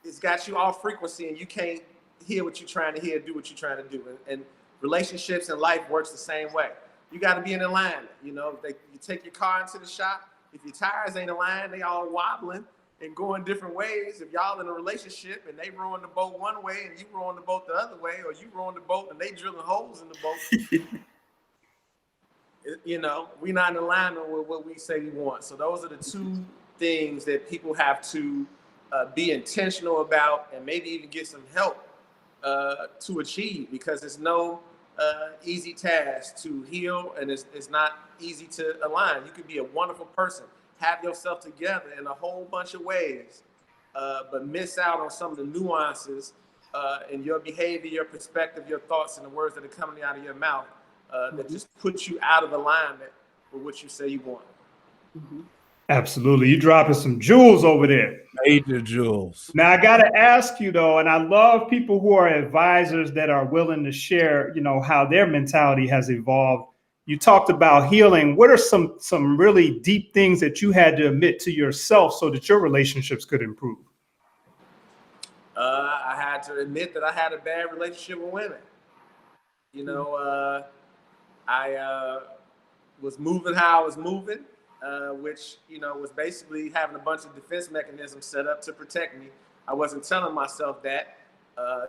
It's got you off frequency, and you can't hear what you're trying to hear, do what you're trying to do. And relationships and life works the same way. You got to be in alignment. You know, you take your car into the shop. If your tires ain't aligned, they all wobbling and going different ways. If y'all in a relationship and they rowing the boat one way and you rowing the boat the other way, or you rowing the boat and they drilling holes in the boat, you know, we're not in alignment with what we say we want. So those are the two things that people have to be intentional about, and maybe even get some help to achieve, because it's no easy task to heal, and it's not easy to align. You could be a wonderful person, have yourself together in a whole bunch of ways, but miss out on some of the nuances in your behavior, your perspective, your thoughts, and the words that are coming out of your mouth that just put you out of alignment with what you say you want. Absolutely. You dropping some jewels over there. Major jewels. Now, I got to ask you, though, and I love people who are advisors that are willing to share, you know, how their mentality has evolved. You talked about healing. What are some really deep things that you had to admit to yourself so that your relationships could improve? I had to admit that I had a bad relationship with women. You know, I was moving how I was moving, which, you know, was basically having a bunch of defense mechanisms set up to protect me. I wasn't telling myself that.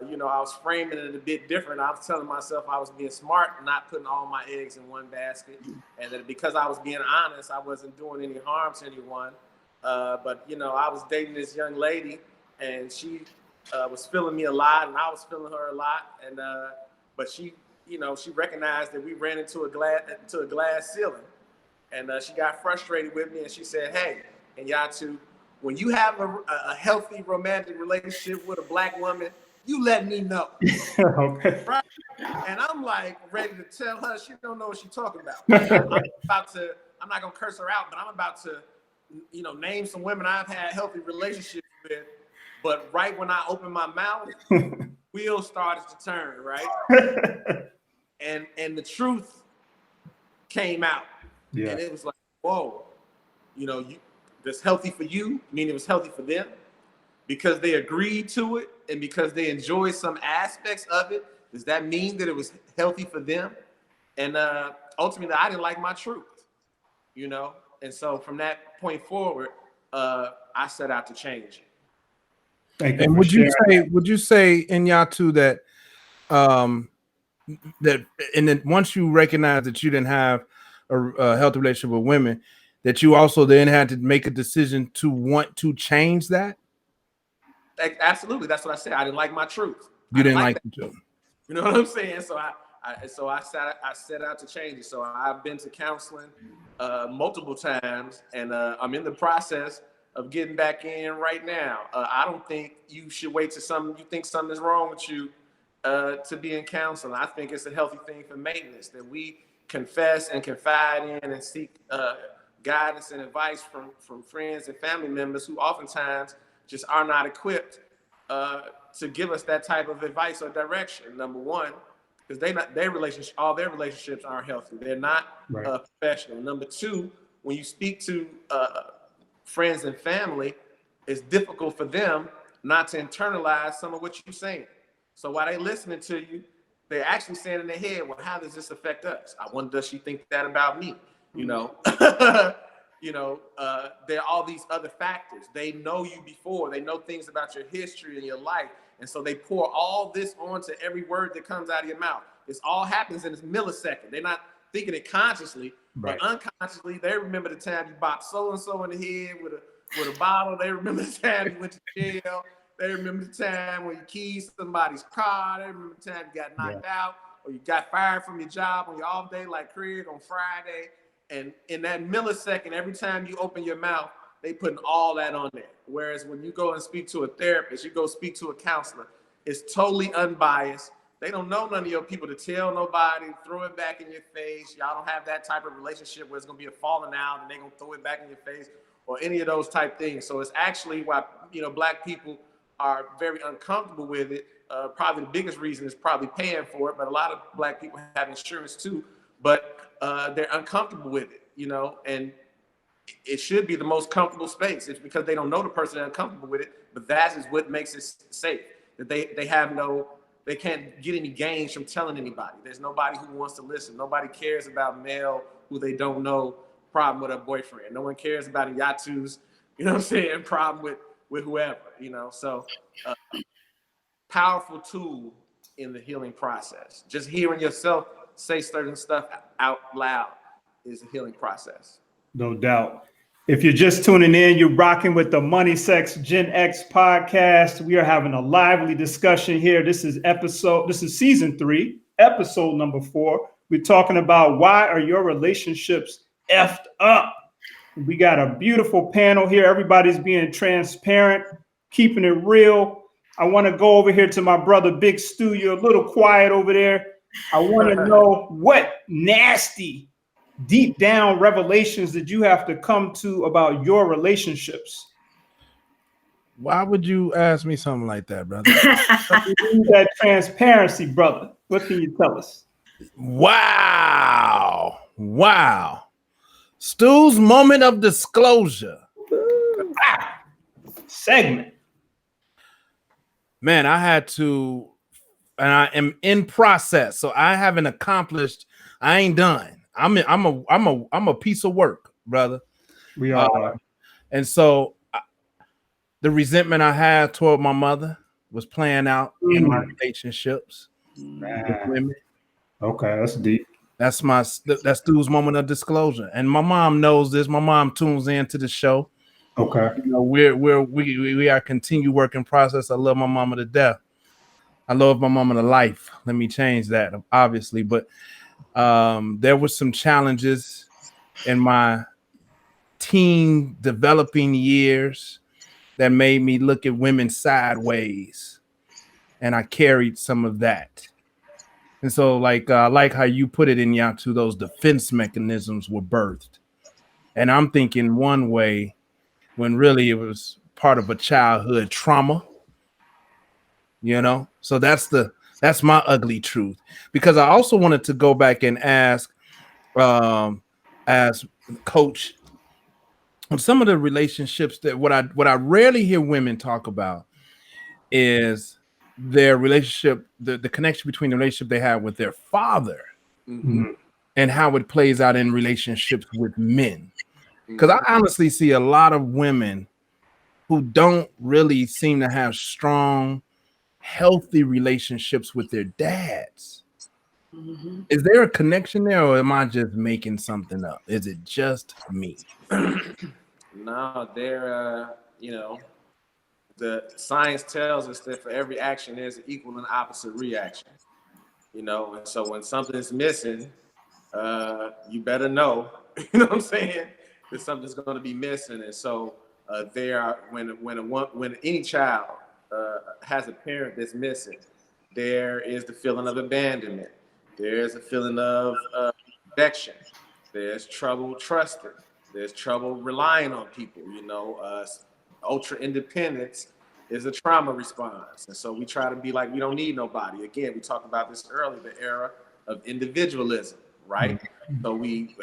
You know, I was framing it a bit different. I was telling myself I was being smart and not putting all my eggs in one basket. And that because I was being honest, I wasn't doing any harm to anyone. But you know, I was dating this young lady, and she was feeling me a lot, and I was feeling her a lot. And but she, you know, she recognized that we ran into a glass ceiling, and she got frustrated with me, and she said, "Hey, and Nyatu, when you have a healthy romantic relationship with a black woman, you let me know." Okay. Right? And I'm like ready to tell her she don't know what she's talking about. I'm not gonna curse her out, but I'm about to, you know, name some women I've had healthy relationships with. But right when I opened my mouth, wheels started to turn, right? and the truth came out. Yeah. And it was like, whoa, you know, that's healthy for you, meaning it was healthy for them, because they agreed to it and because they enjoyed some aspects of it. Does that mean that it was healthy for them? And ultimately, I didn't like my truth, you know? And so from that point forward, I set out to change it. Thank you. And would you say, Nyatu, that and then once you recognize that you didn't have a healthy relationship with women, that you also then had to make a decision to want to change that? Absolutely. That's what I said. I didn't like my truth. You didn't like the truth. You know what I'm saying? So I set out to change it. So I've been to counseling multiple times, and I'm in the process of getting back in right now. I don't think you should wait till you think something is wrong with you to be in counseling. I think it's a healthy thing for maintenance, that we confess and confide in and seek guidance and advice from friends and family members who oftentimes just are not equipped to give us that type of advice or direction. Number one, because all their relationships aren't healthy. They're not professional. Number two, when you speak to friends and family, it's difficult for them not to internalize some of what you're saying. So while they're listening to you, they're actually saying in their head, well, how does this affect us? I wonder, does she think that about me? You know, there are all these other factors. They know you before. They know things about your history and your life. And so they pour all this onto every word that comes out of your mouth. This all happens in a millisecond. They're not thinking it consciously, but unconsciously, they remember the time you bopped so-and-so in the head with a bottle. They remember the time you went to jail. They remember the time when you keyed somebody's car. They remember the time you got knocked out, or you got fired from your job on your off day like Craig on Friday. And in that millisecond, every time you open your mouth, they putting all that on there. Whereas when you go and speak to a therapist, you go speak to a counselor, it's totally unbiased. They don't know none of your people to tell nobody, throw it back in your face. Y'all don't have that type of relationship where it's going to be a falling out and they're going to throw it back in your face or any of those type things. So it's actually why, you know, Black people are very uncomfortable with it. Probably the biggest reason is probably paying for it, but a lot of Black people have insurance too, but they're uncomfortable with it, you know, and it should be the most comfortable space. It's because they don't know the person that's uncomfortable with it, but that is what makes it safe. That they can't get any gains from telling anybody. There's nobody who wants to listen. Nobody cares about Mel, who they don't know, problem with her boyfriend. No one cares about Nyatu's, you know what I'm saying, problem with whoever, you know. So powerful tool in the healing process. Just hearing yourself say certain stuff out loud is a healing process. No doubt. If you're just tuning in, you're rocking with the Money Sex Gen X podcast. We are having a lively discussion here. This is season 3, episode number 4. We're talking about why are your relationships effed up? We got a beautiful panel here. Everybody's being transparent, keeping it real. I want to go over here to my brother, Big Stu. You're a little quiet over there. I want to know what nasty, deep down revelations did you have to come to about your relationships? Why would you ask me something like that, brother? That transparency, brother. What can you tell us? Wow. Stu's moment of disclosure. Segment. Man, I had to, and I am in process, so I haven't accomplished. I ain't done. I'm a piece of work, brother. We are. And so the resentment I had toward my mother was playing out in my relationships with women. Okay, that's deep. That's Stu's moment of disclosure. And my mom knows this. My mom tunes into the show. Okay. You know, we are continue work in process. I love my mama to death. I love my mama to life. Let me change that, obviously, but there were some challenges in my teen developing years that made me look at women sideways, and I carried some of that. And so, like how you put it in Nyatu, those defense mechanisms were birthed. And I'm thinking one way when really it was part of a childhood trauma, you know? So that's my ugly truth. Because I also wanted to go back and ask as coach on some of the relationships that what I rarely hear women talk about is their relationship, the connection between the relationship they have with their father and how it plays out in relationships with men. Because I honestly see a lot of women who don't really seem to have strong, healthy relationships with their dads. Is there a connection there, or am I just making something up? Is it just me? No, they're you know, the science tells us that for every action there's an equal and opposite reaction. You know, and so when something's missing, you better know, you know what I'm saying, that something's going to be missing. And so there are when any child has a parent that's missing, there is the feeling of abandonment. There's a feeling of rejection. There's trouble trusting. There's trouble relying on people. You know, ultra independence is a trauma response. And so we try to be like, we don't need nobody. Again, we talked about this earlier, the era of individualism, right? So we've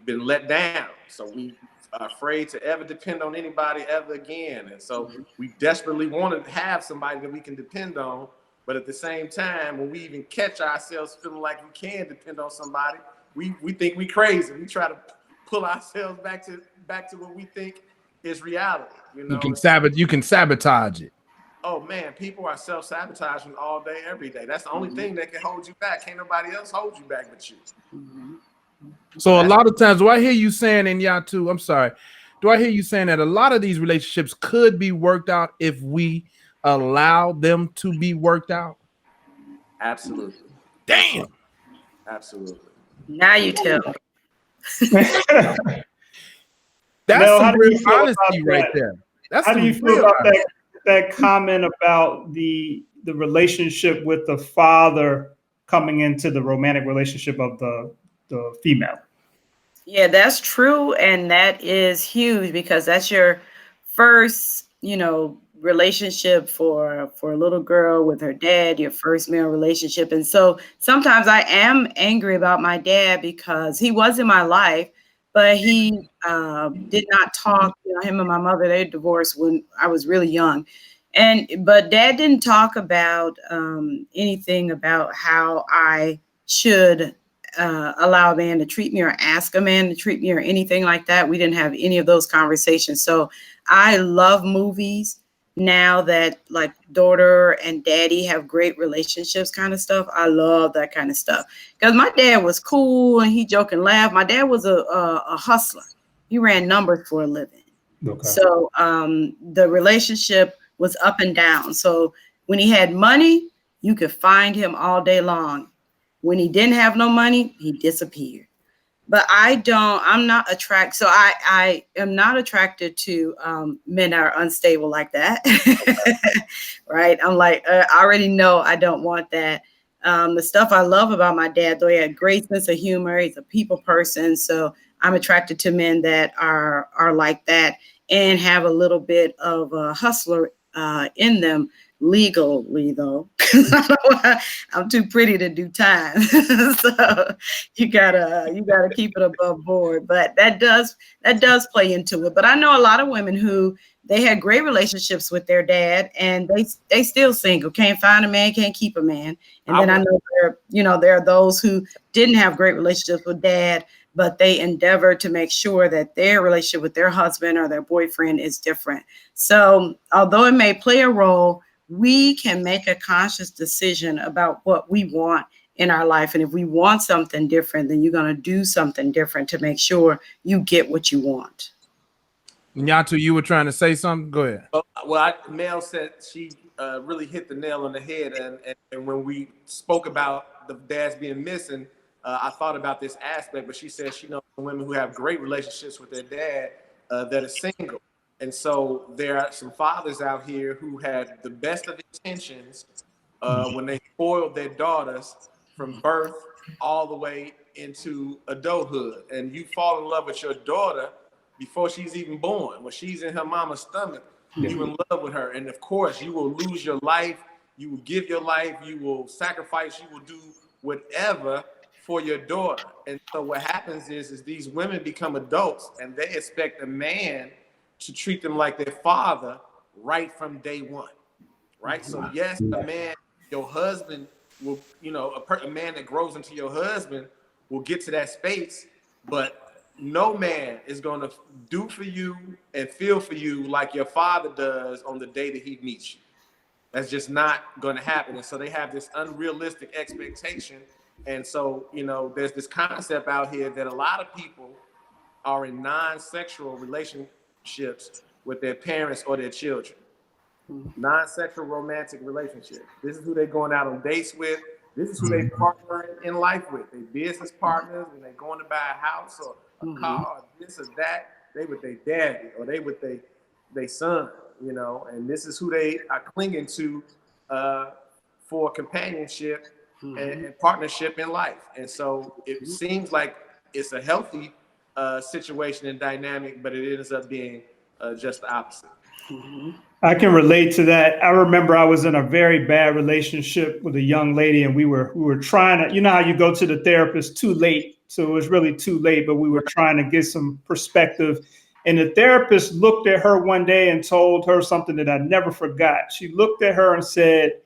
been let down. So we are afraid to ever depend on anybody ever again. And so we desperately want to have somebody that we can depend on. But at the same time, when we even catch ourselves feeling like we can depend on somebody, we think we crazy. We try to pull ourselves back to what we think is reality. You know, you can sabotage it. Oh man, people are self-sabotaging all day, every day. That's the only thing that can hold you back. Can't nobody else hold you back but you. So a lot of times, do I hear you saying in Nyatu, I'm sorry, do I hear you saying that a lot of these relationships could be worked out if we allow them to be worked out? Absolutely. Damn. Absolutely. Now you tell me. That's Mel, some real honesty right there. That's how do you feel about that comment about the relationship with the father coming into the romantic relationship of the female? Yeah, that's true, and that is huge because that's your first, relationship for a little girl with her dad, your first male relationship. And so sometimes I am angry about my dad because he was in my life, but he did not talk. Him and my mother, they divorced when I was really young. But dad didn't talk about anything about how I should allow a man to treat me or ask a man to treat me or anything like that. We didn't have any of those conversations. So I love movies now that like daughter and daddy have great relationships kind of stuff. I love that kind of stuff because my dad was cool and he joke and laugh. My dad was a hustler. He ran numbers for a living. Okay. So the relationship was up and down. So when he had money, you could find him all day long. When he didn't have no money, he disappeared. But I'm not attracted. So I am not attracted to men that are unstable like that. Right. I'm like, I already know I don't want that. The stuff I love about my dad, though, he had a great sense of humor. He's a people person. So I'm attracted to men that are like that and have a little bit of a hustler in them. Legally though, I'm too pretty to do time. So you gotta keep it above board. But that does play into it. But I know a lot of women who they had great relationships with their dad and they still single, can't find a man, can't keep a man. And then I know there are those who didn't have great relationships with dad, but they endeavor to make sure that their relationship with their husband or their boyfriend is different. So although it may play a role, we can make a conscious decision about what we want in our life. And if we want something different, then you're going to do something different to make sure you get what you want. Nyatu, you were trying to say something? Go ahead. Well, Mel said she really hit the nail on the head, and when we spoke about the dads being missing, I thought about this aspect. But she said she knows women who have great relationships with their dad that are single, and so there are some fathers out here who had the best of intentions when they spoiled their daughters from birth all the way into adulthood, and you fall in love with your daughter before she's even born. When she's in her mama's stomach, you in love with her. And of course, you will lose your life. You will give your life. You will sacrifice. You will do whatever for your daughter. And so what happens is these women become adults and they expect a man to treat them like their father right from day one. Right? So yes, a man, your husband will, a man that grows into your husband will get to that space, but no man is going to do for you and feel for you like your father does on the day that he meets you. That's just not going to happen. And so they have this unrealistic expectation. And so, there's this concept out here that a lot of people are in non-sexual relationships with their parents or their children. Non-sexual romantic relationships. This is who they're going out on dates with. This is who they partner in life with. They business partners when they're going to buy a house or a car or this or that. They with their daddy or they with their son, and this is who they are clinging to for companionship and partnership in life. And so it seems like it's a healthy situation and dynamic, but it ends up being just the opposite. I can relate to that. I remember I was in a very bad relationship with a young lady, and we were trying to, how you go to the therapist too late. So it was really too late, but we were trying to get some perspective. And the therapist looked at her one day and told her something that I never forgot. She looked at her and said,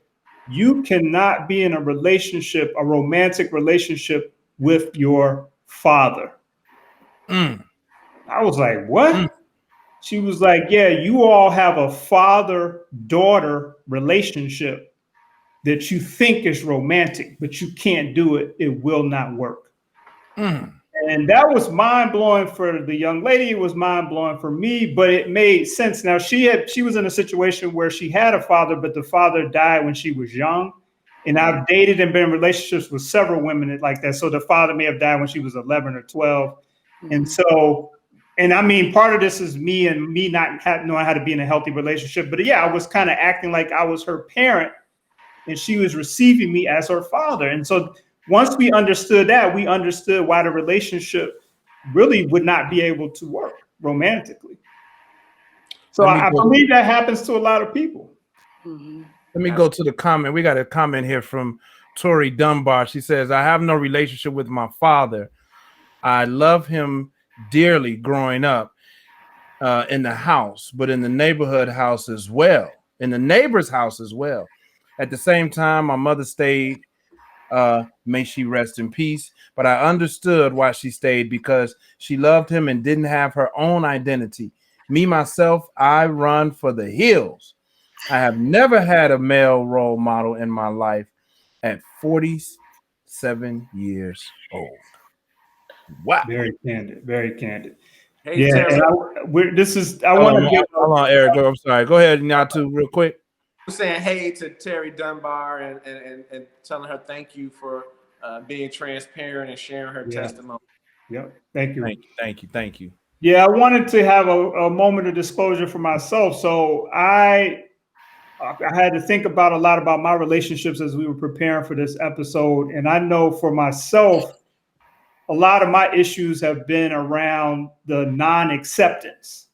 "You cannot be in a relationship, a romantic relationship with your father." I was like, what? She was like, yeah, you all have a father-daughter relationship that you think is romantic, but you can't do it. It will not work. And that was mind-blowing for the young lady. It was mind-blowing for me, but it made sense. Now, she was in a situation where she had a father, but the father died when she was young. And I've dated and been in relationships with several women like that. So the father may have died when she was 11 or 12. And so... And I mean, part of this is me not knowing how to be in a healthy relationship. But yeah, I was kind of acting like I was her parent and she was receiving me as her father. And so once we understood that, we understood why the relationship really would not be able to work romantically. So I believe that happens to a lot of people. Let me go to the comment. We got a comment here from Tori Dunbar. She says, "I have no relationship with my father. I love him dearly growing up in the house, but in the neighborhood house as well, in the neighbor's house as well. At the same time, my mother stayed, may she rest in peace, but I understood why she stayed because she loved him and didn't have her own identity. Me, myself, I run for the hills. I have never had a male role model in my life at 47 years old." Wow. Very candid, very candid. Hey, yeah, Terry. I want to give. Hold on, Eric. I'm sorry. Go ahead, Nyatu, real quick. I'm saying hey to Terry Dunbar and telling her thank you for being transparent and sharing her testimony. Yep. Thank you. Yeah, I wanted to have a moment of disclosure for myself. So I had to think about a lot about my relationships as we were preparing for this episode. And I know for myself, a lot of my issues have been around the non-acceptance.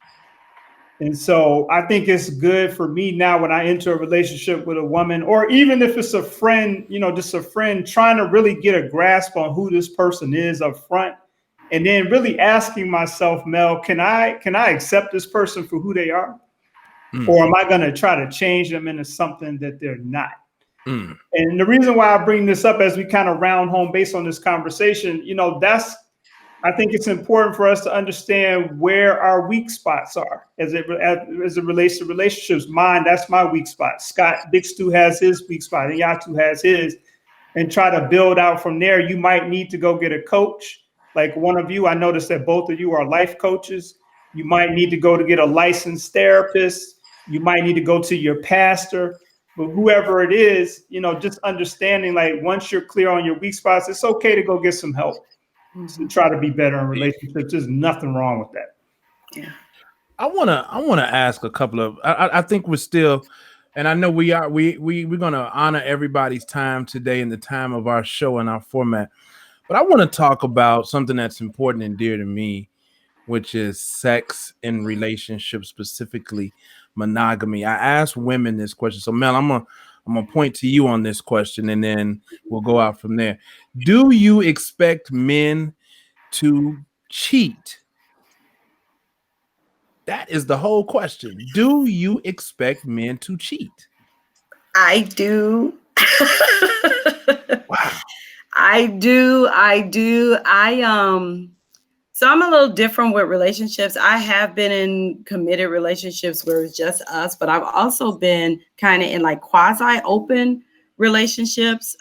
And so I think it's good for me now when I enter a relationship with a woman, or even if it's a friend, just a friend, trying to really get a grasp on who this person is up front. And then really asking myself, Mel, can I accept this person for who they are? Or am I going to try to change them into something that they're not? And the reason why I bring this up as we kind of round home based on this conversation, I think it's important for us to understand where our weak spots are as it relates to relationships. That's my weak spot. Scott Big Stu has his weak spot and Nyatu has his, and try to build out from there. You might need to go get a coach. Like one of you, I noticed that both of you are life coaches. You might need to go to get a licensed therapist. You might need to go to your pastor. But whoever it is, you know, just understanding, like, once you're clear on your weak spots, it's okay to go get some help to try to be better in relationships. There's nothing wrong with that. Yeah. I wanna ask a couple of. I think we're still, and I know we're gonna honor everybody's time today and the time of our show and our format. But I want to talk about something that's important and dear to me, which is sex in relationships, specifically monogamy. I asked women this question. So Mel, I'm gonna point to you on this question and then we'll go out from there. Do you expect men to cheat? That is the whole question. Do you expect men to cheat? I do. Wow. I do. So I'm a little different with relationships. I have been in committed relationships where it's just us, but I've also been kind of in like quasi open relationships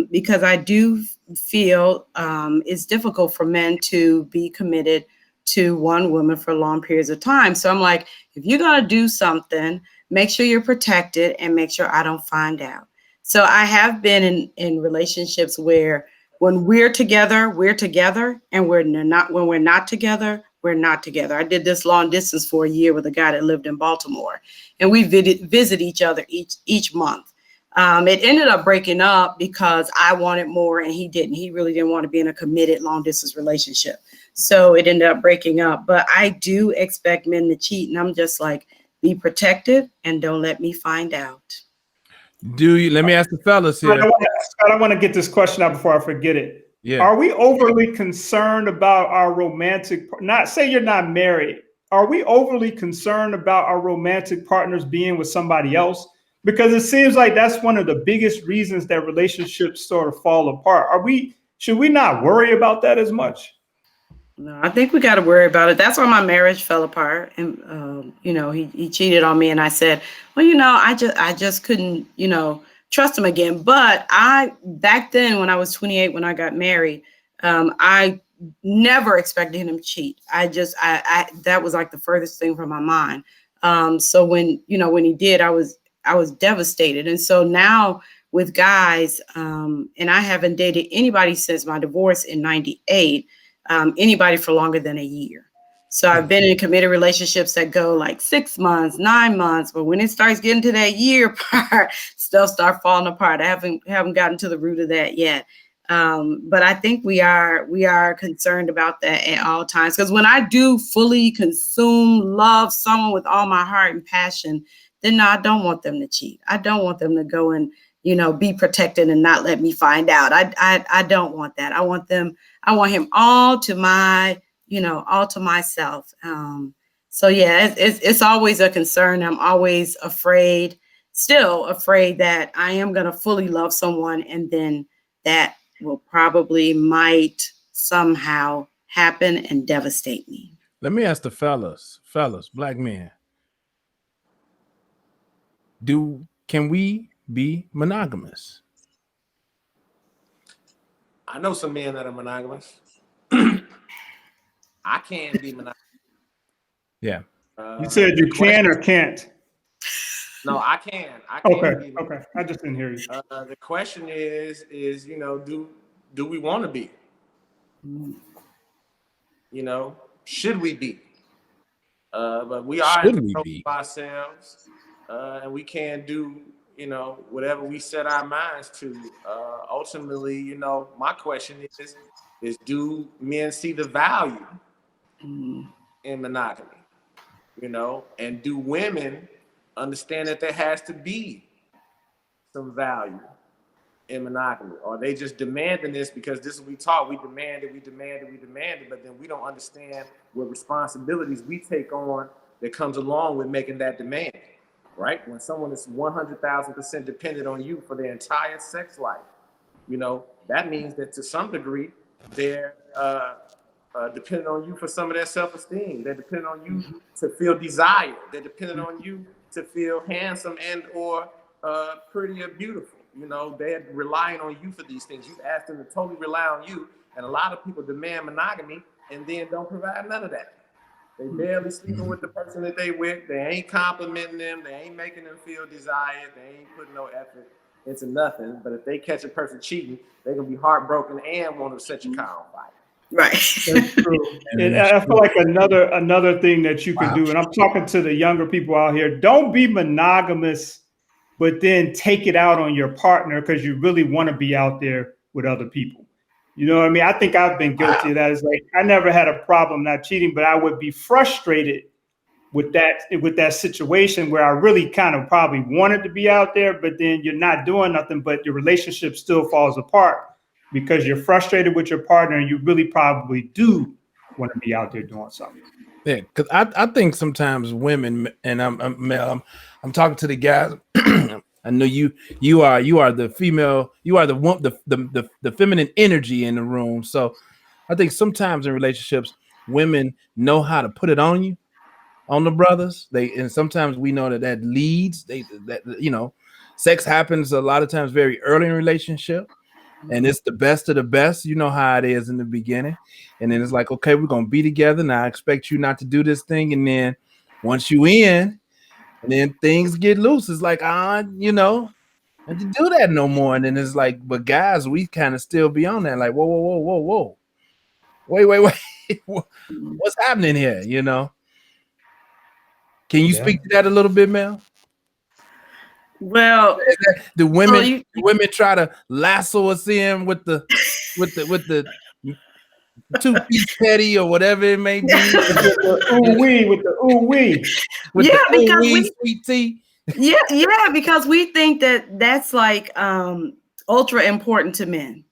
because I do feel it's difficult for men to be committed to one woman for long periods of time. So I'm like, if you're going to do something, make sure you're protected and make sure I don't find out. So I have been in relationships where when we're together, and when we're not together, we're not together. I did this long distance for a year with a guy that lived in Baltimore, and we visit each other each month. It ended up breaking up because I wanted more and he didn't. He really didn't want to be in a committed long distance relationship. So it ended up breaking up. But I do expect men to cheat, and I'm just like, be protective and don't let me find out. Do you? Let me ask the fellas here. I want to get this question out before I forget it. Yeah. Are we overly concerned about our romantic? Not say you're not married. Are we overly concerned about our romantic partners being with somebody else? Because it seems like that's one of the biggest reasons that relationships sort of fall apart. Should we not worry about that as much? No, I think we got to worry about it. That's why my marriage fell apart, and he cheated on me, and I said, well, I just couldn't, trust him again. But back then when I was 28, when I got married, I never expected him to cheat. That was like the furthest thing from my mind. So when he did, I was devastated. And so now with guys, and I haven't dated anybody since my divorce in 98. Anybody for longer than a year. So I've been in committed relationships that go like 6 months, 9 months, but when it starts getting to that year part, stuff start falling apart. I haven't gotten to the root of that yet. But I think we are concerned about that at all times. Because when I do fully consume, love someone with all my heart and passion, then no, I don't want them to cheat. I don't want them to go and be protected and not let me find out. I don't want that. I want him all to myself. So yeah, it's always a concern. I'm always still afraid that I am going to fully love someone and then that will might somehow happen and devastate me. Let me ask the fellas, black men. Can we be monogamous? I know some men that are monogamous. I can't be monogamous. Yeah. You said you can or can't? No, I can. Okay. I just didn't hear you. The question is, do we want to be? Should we be? But we are in control of ourselves, and we can do, whatever we set our minds to. Ultimately, my question is do men see the value in monogamy? And do women understand that there has to be some value in monogamy? Or are they just demanding this because this is what we taught? We demand it, but then we don't understand what responsibilities we take on that comes along with making that demand, right? When someone is 100,000% dependent on you for their entire sex life, that means that to some degree, they're dependent on you for some of their self-esteem. They're dependent on you to feel desired. They're dependent on you to feel handsome and or pretty or beautiful. They're relying on you for these things. You've asked them to totally rely on you. And a lot of people demand monogamy and then don't provide none of that. They barely sleeping with the person that they with. They ain't complimenting them. They ain't making them feel desired. They ain't putting no effort into nothing. But if they catch a person cheating, they gonna be heartbroken and want to set your car on fire. Right. That's true. And I feel like another thing that you can do, and I'm talking to the younger people out here, don't be monogamous, but then take it out on your partner because you really want to be out there with other people. You know what I mean? I think I've been guilty of that. It's like I never had a problem not cheating, but I would be frustrated with that situation where I really kind of probably wanted to be out there, but then you're not doing nothing, but your relationship still falls apart because you're frustrated with your partner and you really probably do want to be out there doing something. Yeah, because I think sometimes women, and I'm talking to the guys. I know you are the female, you are the feminine energy in the room. So I think sometimes in relationships, women know how to put it on you, on the brothers. And sometimes we know that leads. Sex happens a lot of times very early in a relationship, and it's the best of the best. You know how it is in the beginning, and then it's like, okay, we're gonna be together now. I expect you not to do this thing, and then once you in. And then things get loose. It's like, and to do that no more. And then it's like, but guys, we kind of still be on that. Like, whoa. Wait. What's happening here? Can you speak to that a little bit, Mel? Well, the women try to lasso us in with the 2-piece petty or whatever it may be. with the ooh-wee. Because sweet tea. Yeah, because we think that's like ultra important to men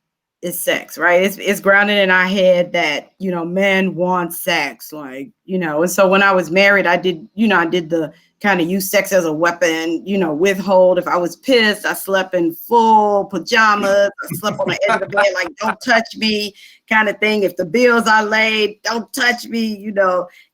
is sex, right? It's grounded in our head that men want sex, and so when I was married, I did the kind of use sex as a weapon, withhold. If I was pissed, I slept in full pajamas, I slept on the edge of the bed, like don't touch me kind of thing. If the bills I laid, don't touch me,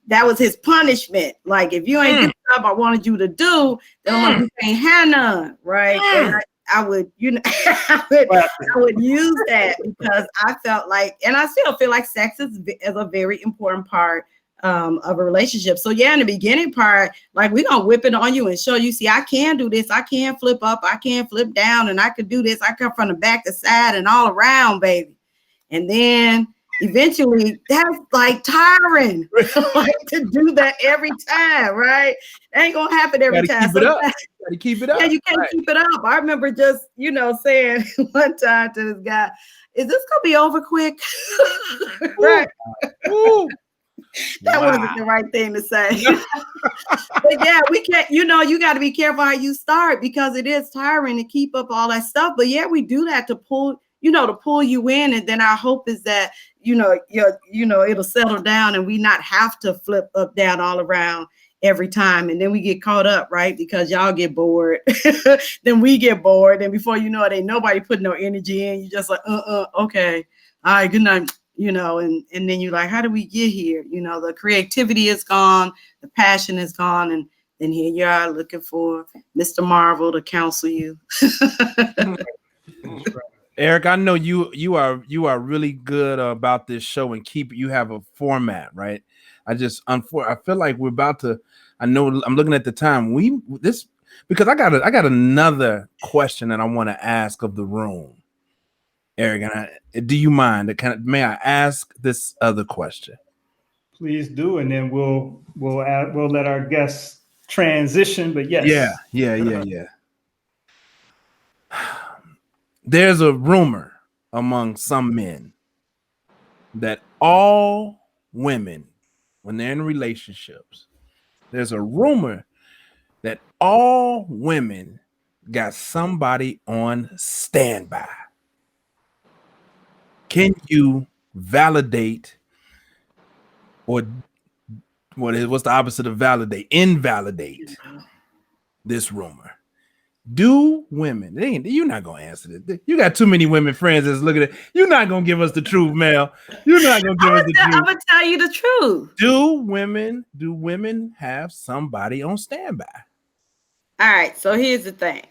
that was his punishment. Like, if you ain't did the stuff I wanted you to do, then you ain't had none, right? And I would, I would use that because I felt like, and I still feel like sex is a very important part of a relationship. So yeah, in the beginning part, like we're gonna whip it on you and show you, see, I can do this, I can flip up, I can flip down, and I could do this, I come from the back to side and all around, baby. And then eventually that's like tiring like to do that every time, right? That ain't gonna happen every time. Gotta keep it up. Yeah, you can't keep it up. I remember just saying one time to this guy, is this gonna be over quick? Right. Ooh. That wasn't the right thing to say. But yeah, we can't, you got to be careful how you start because it is tiring to keep up all that stuff. But yeah, we do that to pull you in. And then our hope is that, it'll settle down and we not have to flip up, down, all around every time. And then we get caught up, right? Because y'all get bored. Then we get bored. And before you know it, ain't nobody putting no energy in. You just like, okay. All right, good night. And then you're like, how do we get here? The creativity is gone, the passion is gone, and then here you are looking for Mr. Marvel to counsel you. Eric, I know you are really good about this show and you have a format, right? I feel like we're about to. I know I'm looking at the time. Because I got another question that I want to ask of the room. Eric, do you mind? May I ask this other question? Please do, and then we'll let our guests transition. But yes, yeah. There's a rumor among some men that all women, when they're in relationships, there's a rumor that all women got somebody on standby. Can you validate or what's the opposite of validate? Invalidate this rumor. Do women, you're not going to answer this. You got too many women friends that's looking at, you're not going to give us the truth, Mel. You're not going to give us the truth. I'm going to tell you the truth. Do women have somebody on standby? All right. So here's the thing.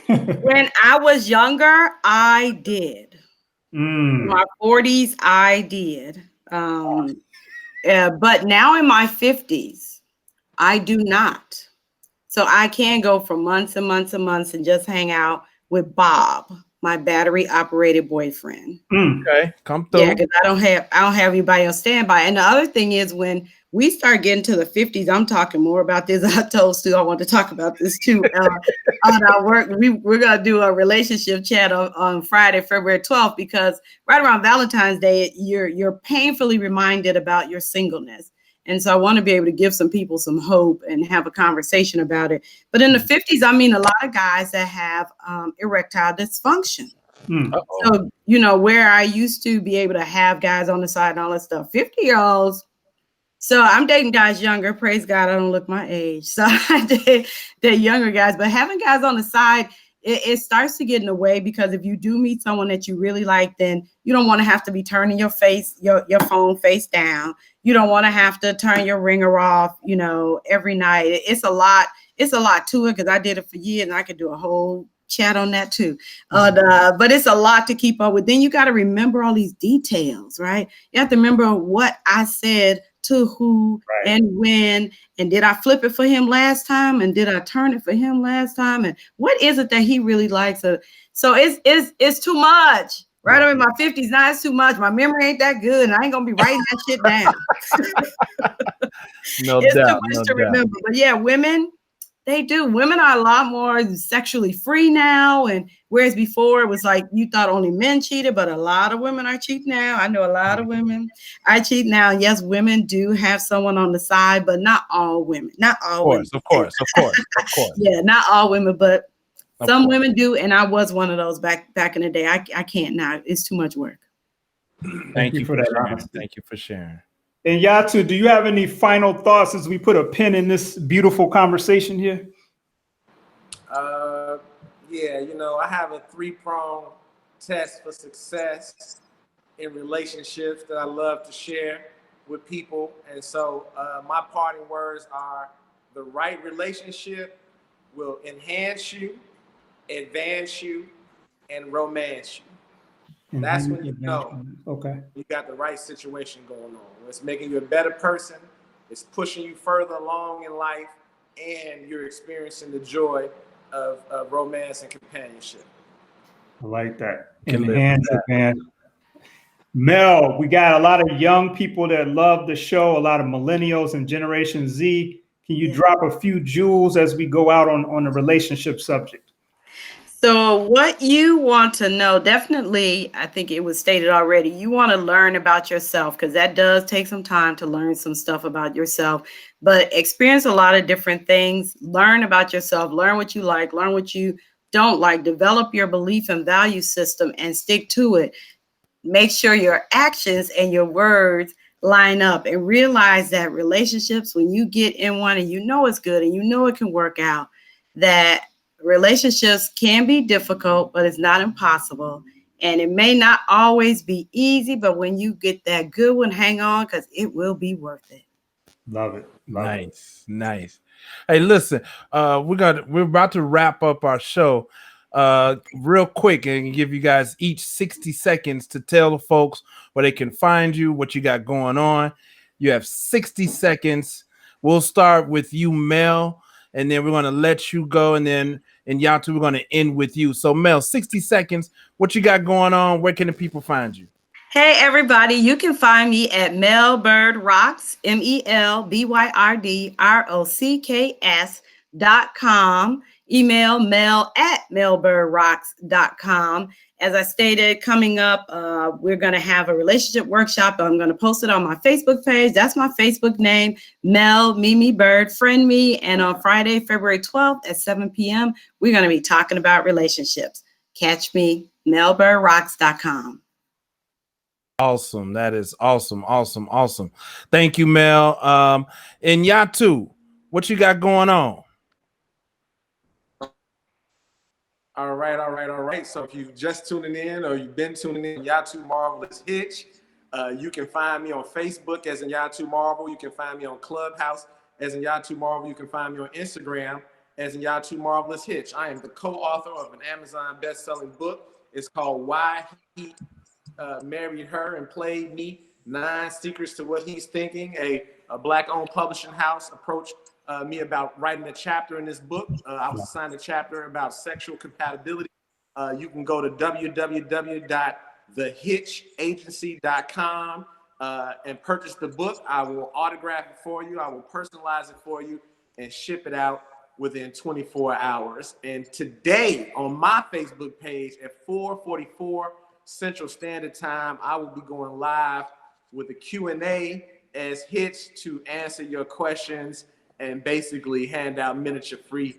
When I was younger, I did. My 40s, I did. But now in my 50s, I do not. So I can go for months and months and months and just hang out with Bob, my battery operated boyfriend. Okay, come through. Yeah, because I don't have anybody on standby. And the other thing is, when we start getting to the 50s, I'm talking more about this. I told Stu I want to talk about this too. On our work, we're gonna do a relationship chat on Friday, February 12th, because right around Valentine's Day, you're painfully reminded about your singleness. And so I want to be able to give some people some hope and have a conversation about it. But in the 50s, I mean, a lot of guys that have erectile dysfunction. So, where I used to be able to have guys on the side and all that stuff, 50-year-olds. So I'm dating guys younger. Praise God, I don't look my age. So I date younger guys. But having guys on the side, it starts to get in the way, because if you do meet someone that you really like, then you don't want to have to be turning your phone face down. You don't want to have to turn your ringer off, every night. It's a lot to it, because I did it for years, and I could do a whole chat on that too. But it's a lot to keep up with. Then you got to remember all these details, right? You have to remember what I said to who and when, and did I flip it for him last time, and did I turn it for him last time, and what is it that he really likes? So it's too much. Right, I'm in my 50s now. It's too much. My memory ain't that good, and I ain't gonna be writing that shit down. It's too much to remember. But yeah, women. Women are a lot more sexually free now. And whereas before it was like you thought only men cheated, but a lot of women are cheating now. I know a lot of women are cheating now. Yes, women do have someone on the side, but not all women. Not all women. Of course. Yeah, not all women, but some women do. And I was one of those back in the day. I can't now. It's too much work. Thank you for that. Thank you for sharing. And Nyatu, do you have any final thoughts as we put a pin in this beautiful conversation here? Yeah, I have a 3-pronged test for success in relationships that I love to share with people. And so my parting words are: the right relationship will enhance you, advance you, and romance you. That's when you know you got the right situation going on. It's making you a better person. It's pushing you further along in life, and you're experiencing the joy of romance and companionship. I like that. Enhance, advance. Mel, we got a lot of young people that love the show, a lot of millennials and Generation Z. Can you drop a few jewels as we go out on the relationship subject? So what you want to know, definitely, I think it was stated already, you want to learn about yourself, because that does take some time to learn some stuff about yourself, but experience a lot of different things, learn about yourself, learn what you like, learn what you don't like, develop your belief and value system and stick to it. Make sure your actions and your words line up, and realize that relationships, when you get in one and it's good and it can work out, that relationships can be difficult, but it's not impossible. And it may not always be easy, but when you get that good one, hang on, because it will be worth it. Love it. Nice. Hey, listen, we're about to wrap up our show real quick and give you guys each 60 seconds to tell the folks where they can find you, what you got going on. You have 60 seconds. We'll start with you, Mel, and then we're going to let you go. And then in Nyatu, we're going to end with you. So Mel, 60 seconds. What you got going on? Where can the people find you? Hey, everybody. You can find me at Mel Byrd Rocks, MELBYRDROCKS.com. Email mel@melbirdrocks.com. As I stated, coming up, we're going to have a relationship workshop. I'm going to post it on my Facebook page. That's my Facebook name, Mel Mimi Byrd. Friend me. And on Friday, February 12th at 7 p.m., we're going to be talking about relationships. Catch me, melbirdrocks.com. Awesome. That is awesome. Thank you, Mel. And Nyatu, what you got going on? All right. So if you just tuning in or you've been tuning in, Nyatu Marvelous Hitch, you can find me on Facebook as in Nyatu Marvel. You can find me on Clubhouse as in Nyatu Marvel. You can find me on Instagram as in Nyatu Marvelous Hitch. I am the co-author of an Amazon best-selling book. It's called Why He Married Her and Played Me. 9 Secrets to What He's Thinking. A Black-owned publishing house approached me about writing a chapter in this book. I was assigned a chapter about sexual compatibility. You can go to www.thehitchagency.com and purchase the book. I will autograph it for you. I will personalize it for you and ship it out within 24 hours. And today on my Facebook page at 4:44 Central Standard Time, I will be going live with a Q&A as Hitch to answer your questions and basically hand out miniature free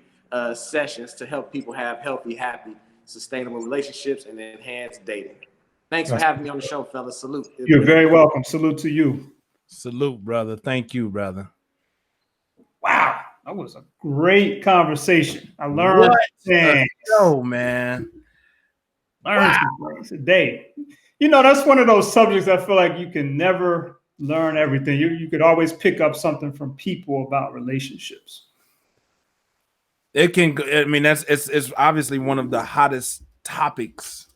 sessions to help people have healthy, happy, sustainable relationships and enhance dating. Thanks for having me on the show, fellas. Salute. You're very welcome. Salute to you. Salute, brother. Thank you, brother. Wow, that was a great conversation. I learned things. Oh, man. Learned some things today. You know, that's one of those subjects I feel like you can never learn everything. You could always pick up something from people about relationships. It can, I mean, it's obviously one of the hottest topics.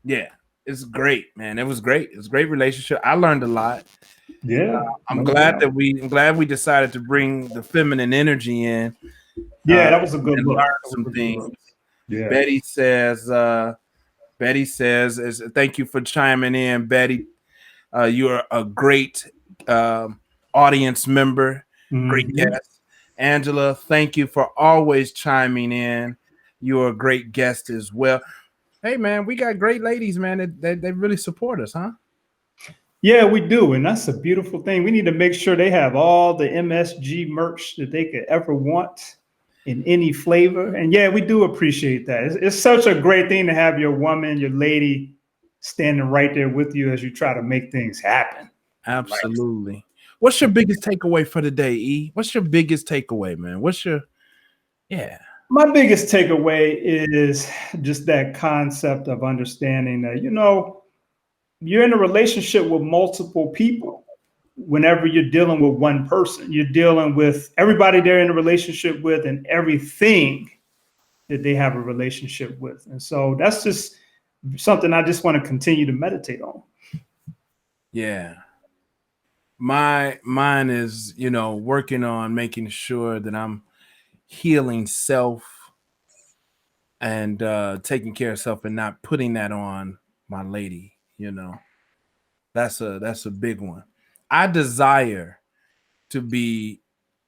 Yeah, it's great, man. It was great. It was a great relationship. I learned a lot. Yeah. I'm glad we decided to bring the feminine energy in. Yeah, that was a good look. Learn some things. Yeah. Betty says, thank you for chiming in, Betty. You're a great audience member, great guest. Angela, thank you for always chiming in. You're a great guest as well. Hey, man, we got great ladies, man. They really support us, huh? Yeah, we do. And that's a beautiful thing. We need to make sure they have all the MSG merch that they could ever want in any flavor. And yeah, we do appreciate that. It's such a great thing to have your woman, your lady standing right there with you as you try to make things happen. Absolutely. What's your biggest takeaway for the day, E? What's your biggest takeaway, man? My biggest takeaway is just that concept of understanding that, you know, you're in a relationship with multiple people. Whenever you're dealing with one person, you're dealing with everybody they're in a relationship with and everything that they have a relationship with. And so that's just something I just want to continue to meditate on. Yeah. Mine is, you know, working on making sure that I'm healing self and taking care of self and not putting that on my lady, you know. That's a big one. I desire to be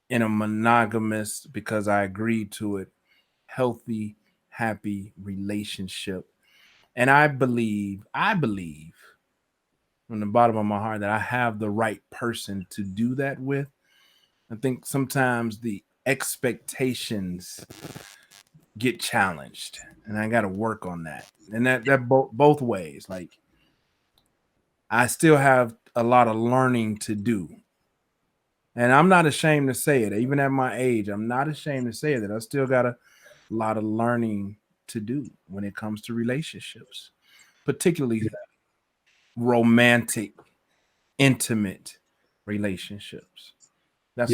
in a monogamous, because I agreed to it, healthy, happy relationship. And I believe from the bottom of my heart that I have the right person to do that with. I think sometimes the expectations get challenged, and I got to work on that. And that both ways. Like, I still have a lot of learning to do. And I'm not ashamed to say it. Even at my age, I'm not ashamed to say that I still got a lot of learning to do when it comes to relationships, particularly romantic, intimate relationships. That's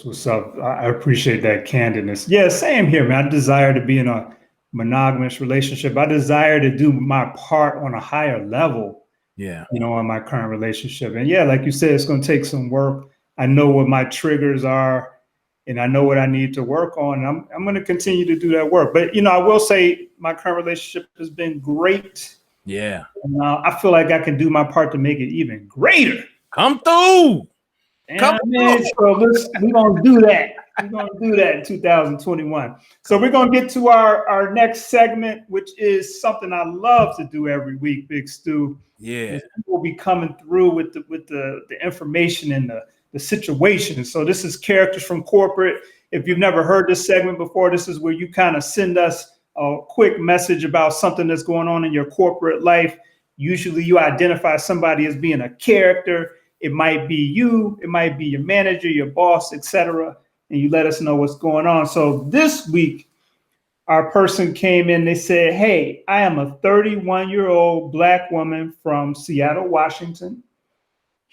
what's up. I appreciate that candidness. Yeah, same here, man. I desire to be in a monogamous relationship. I desire to do my part on a higher level. Yeah, you know, in my current relationship. And yeah, like you said, it's going to take some work. I know what my triggers are, and I know what I need to work on. And I'm going to continue to do that work. But, you know, I will say my current relationship has been great. Yeah. And, I feel like I can do my part to make it even greater. Come through. So we're going to do that. We're going to do that in 2021. So we're going to get to our next segment, which is something I love to do every week, Big Stu. Yeah. We'll be coming through with the information and the situation. And so this is Characters from Corporate. If you've never heard this segment before, this is where you kind of send us a quick message about something that's going on in your corporate life. Usually you identify somebody as being a character. It might be you, it might be your manager, your boss, etc. And you let us know what's going on. So this week, our person came in, they said, hey, I am a 31-year-old Black woman from Seattle, Washington.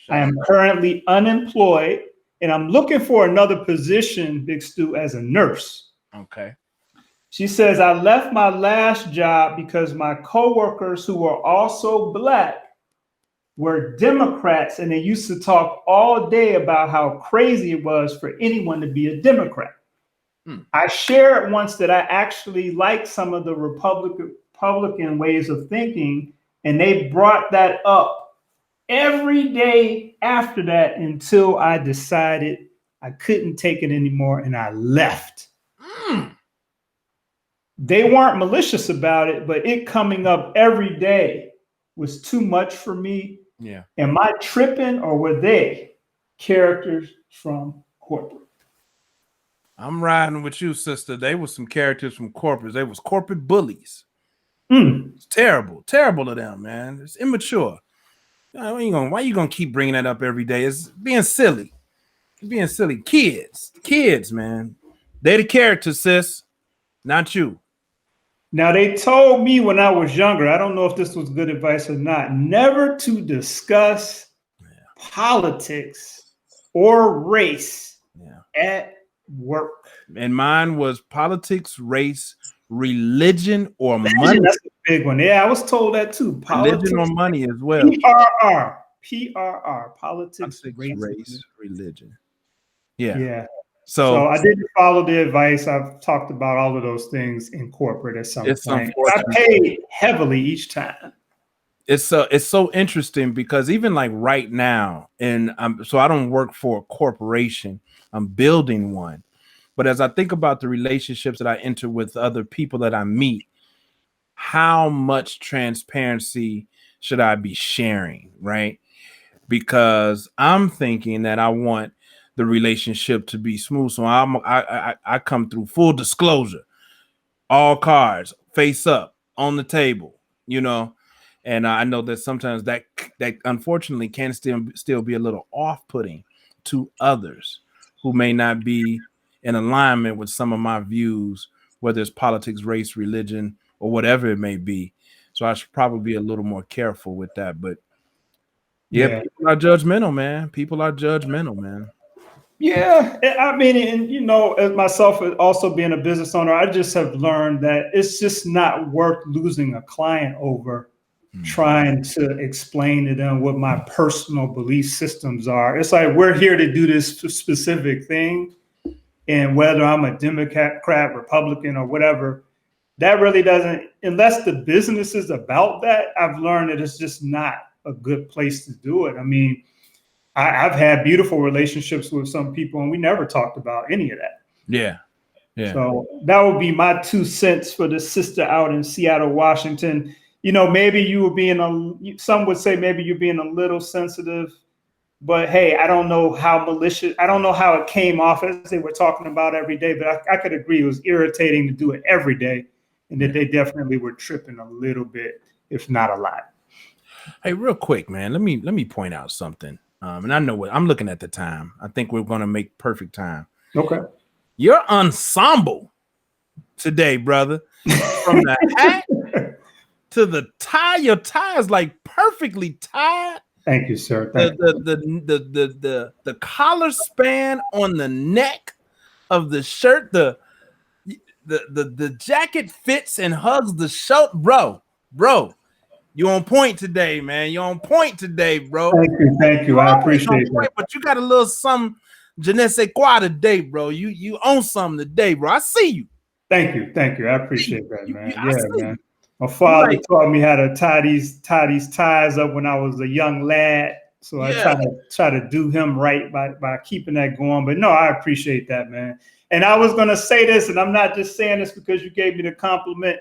I am currently unemployed, and I'm looking for another position, Big Stu, as a nurse. Okay. She says, I left my last job because my coworkers who are also Black were Democrats, and they used to talk all day about how crazy it was for anyone to be a Democrat. I shared once that I actually like some of the Republican ways of thinking, and they brought that up every day after that until I decided I couldn't take it anymore and I left. They weren't malicious about it, but it coming up every day was too much for me. Yeah. Am I tripping, or were they characters from corporate? I'm riding with you, sister. They were some characters from corporate. They was corporate bullies. It's terrible of them, man. It's immature. Why you gonna keep bringing that up every day? It's being silly. Kids, man. They the characters, sis, not you. Now, they told me when I was younger, I don't know if this was good advice or not, never to discuss politics or race at work. And mine was politics, race, religion, or money. That's a big one. Yeah, I was told that too. Politics, religion or money as well. PRR, politics, race, religion. Yeah. So I didn't follow the advice. I've talked about all of those things in corporate at some point. I paid heavily each time. It's so interesting because even like right now, and so I don't work for a corporation. I'm building one. But as I think about the relationships that I enter with other people that I meet, how much transparency should I be sharing, right? Because I'm thinking that I want the relationship to be smooth. So I come through full disclosure, all cards face up on the table, and I know that sometimes that unfortunately can still be a little off-putting to others who may not be in alignment with some of my views, whether it's politics, race, religion, or whatever it may be. So I should probably be a little more careful with that. But yeah. People are judgmental, man. Yeah, I mean, and as myself also being a business owner, I just have learned that it's just not worth losing a client over trying to explain to them what my personal belief systems are. It's like, we're here to do this specific thing, and whether I'm a Democrat, Republican, or whatever, that really doesn't, unless the business is about that, I've learned that it's just not a good place to do it. I mean, I've had beautiful relationships with some people, and we never talked about any of that. Yeah. So that would be my 2 cents for the sister out in Seattle, Washington. Maybe you were being some would say maybe you're being a little sensitive, but hey, I don't know how malicious, I don't know how it came off as they were talking about every day, but I could agree it was irritating to do it every day, and that they definitely were tripping a little bit, if not a lot. Hey, real quick, man, let me point out something. And I know what I'm looking at the time. I think we're going to make perfect time. Okay. Your ensemble today, brother, from the hat to the tie. Your tie is like perfectly tied. Thank you, sir. The collar span on the neck of the shirt. The jacket fits and hugs the shirt, bro. You on point today, man. You on point today, bro. Thank you. I appreciate that. But you got a little some je ne sais quoi today, bro. You own something today, bro. I see you. Thank you. I appreciate that, man. Man. My father taught me how to tie these ties up when I was a young lad. So I try to do him right by keeping that going. But no, I appreciate that, man. And I was gonna say this, and I'm not just saying this because you gave me the compliment.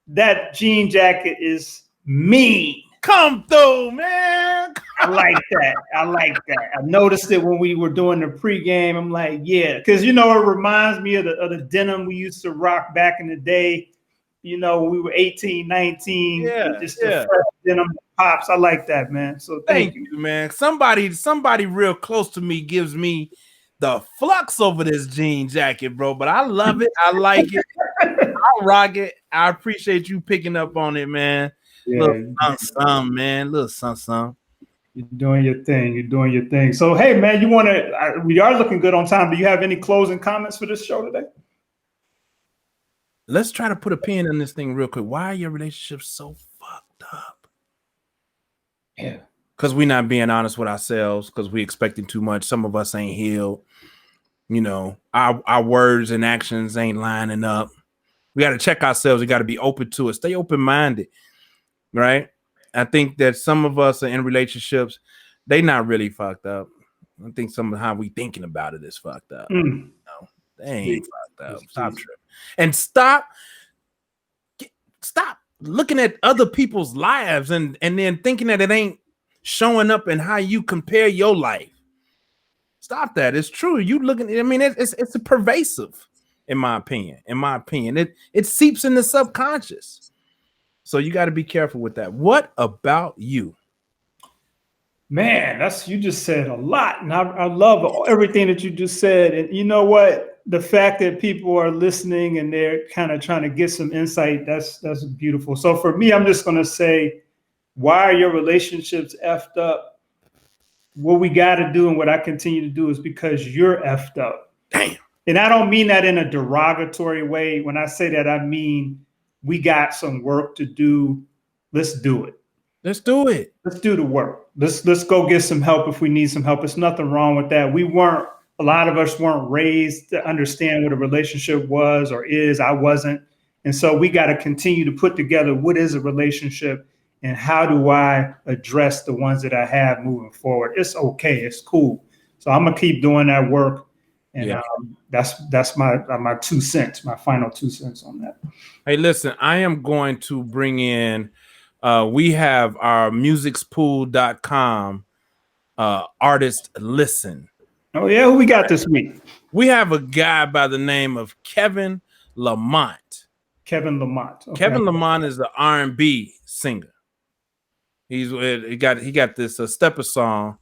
That jean jacket is mean. Come through, man. I like that. I noticed it when we were doing the pregame. I'm like, yeah, because it reminds me of the denim we used to rock back in the day. When we were 18, 19. The fresh denim pops. I like that, man. So thank you, man. Somebody real close to me gives me the flux over this jean jacket, bro. But I love it. I like it. I rock it. I appreciate you picking up on it, man. Little something, man. Little something. You're doing your thing. So, hey, man, we are looking good on time. Do you have any closing comments for this show today? Let's try to put a pin in this thing real quick. Why are your relationships so fucked up? Yeah. because we're not being honest with ourselves, because we expecting too much. Some of us ain't healed. You know, our words and actions ain't lining up. We got to check ourselves. We got to be open to it. Stay open-minded, right? I think that some of us are in relationships. They not really fucked up. I think some of how we thinking about it is fucked up. No, they ain't fucked up. Stop tripping. And stop looking at other people's lives and then thinking that it ain't showing up in how you compare your life. Stop that. It's true. You looking, I mean, it's a pervasive, in my opinion. It seeps in the subconscious. So you got to be careful with that. What about you? Man, you just said a lot. And I love everything that you just said. And you know what? The fact that people are listening and they're kind of trying to get some insight, that's beautiful. So for me, I'm just going to say, why are your relationships effed up? What we got to do and what I continue to do is because you're effed up. Damn. And I don't mean that in a derogatory way. When I say that, I mean, we got some work to do. Let's do it. Let's do it. Let's do the work. Let's go get some help if we need some help. There's nothing wrong with that. A lot of us weren't raised to understand what a relationship was or is. I wasn't. And so we got to continue to put together what is a relationship and how do I address the ones that I have moving forward. It's okay. It's cool. So I'm going to keep doing that work. And that's my 2 cents, my final 2 cents on that. Hey, listen, I am going to bring in, we have our musicspool.com artist listen. Oh, yeah. Who we got this week? We have a guy by the name of Kevin Lamont. Kevin Lamont. Okay. Kevin Lamont is the R&B singer. He got this stepper song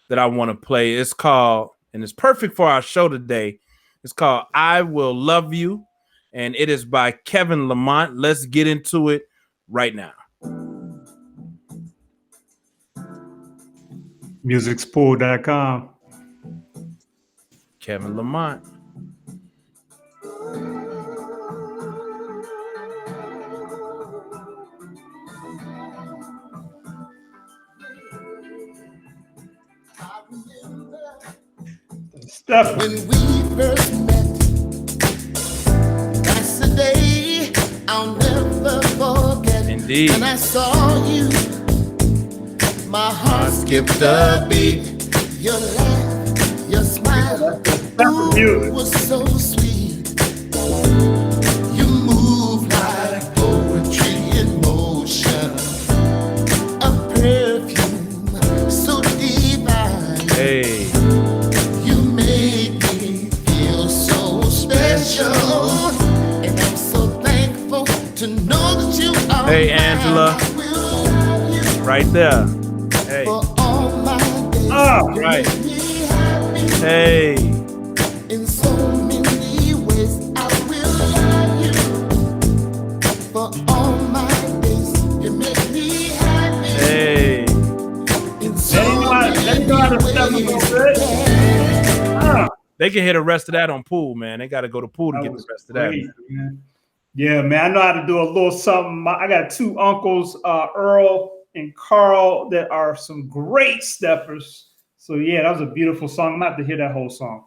that I want to play. It's called, and it's perfect for our show today. It's called I Will Love You, and it is by Kevin Lamont. Let's get into it right now. Musicspool.com. Kevin Lamont. Stuff. When we first met, that's the day I'll never forget. Indeed. When I saw you, my heart skipped a beat. Your laugh, your smile, ooh, was so sweet. You move like poetry in motion, a perfume so divine. Hey. And I'm so thankful to know that you are. Hey, Angela. Right there. Hey. For all my days, right. Hey. In so many ways, I will love you. For all my days, you make me happy. Hey. In so many ways. They can hit the rest of that on pool, man. They got to go to pool to get the rest of that. Man. Yeah, man. I know how to do a little something. I got 2 uncles, Earl and Carl, that are some great steppers. So, yeah, that was a beautiful song. I'm going to have to hear that whole song.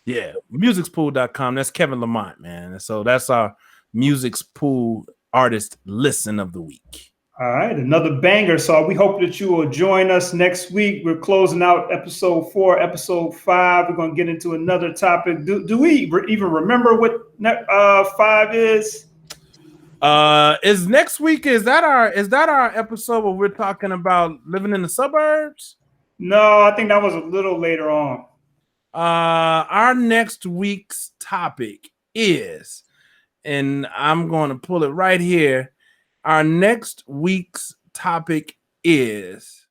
Yeah, musicspool.com. That's Kevin Lamont, man. So that's our Musicspool artist listen of the week. All right, another banger. So we hope that you will join us next week. We're closing out episode 4, episode 5. We're going to get into another topic. Do we even remember what 5 is? Is next week? Is that our episode where we're talking about living in the suburbs? No, I think that was a little later on. Our next week's topic is, and I'm going to pull it right here. Our next week's topic is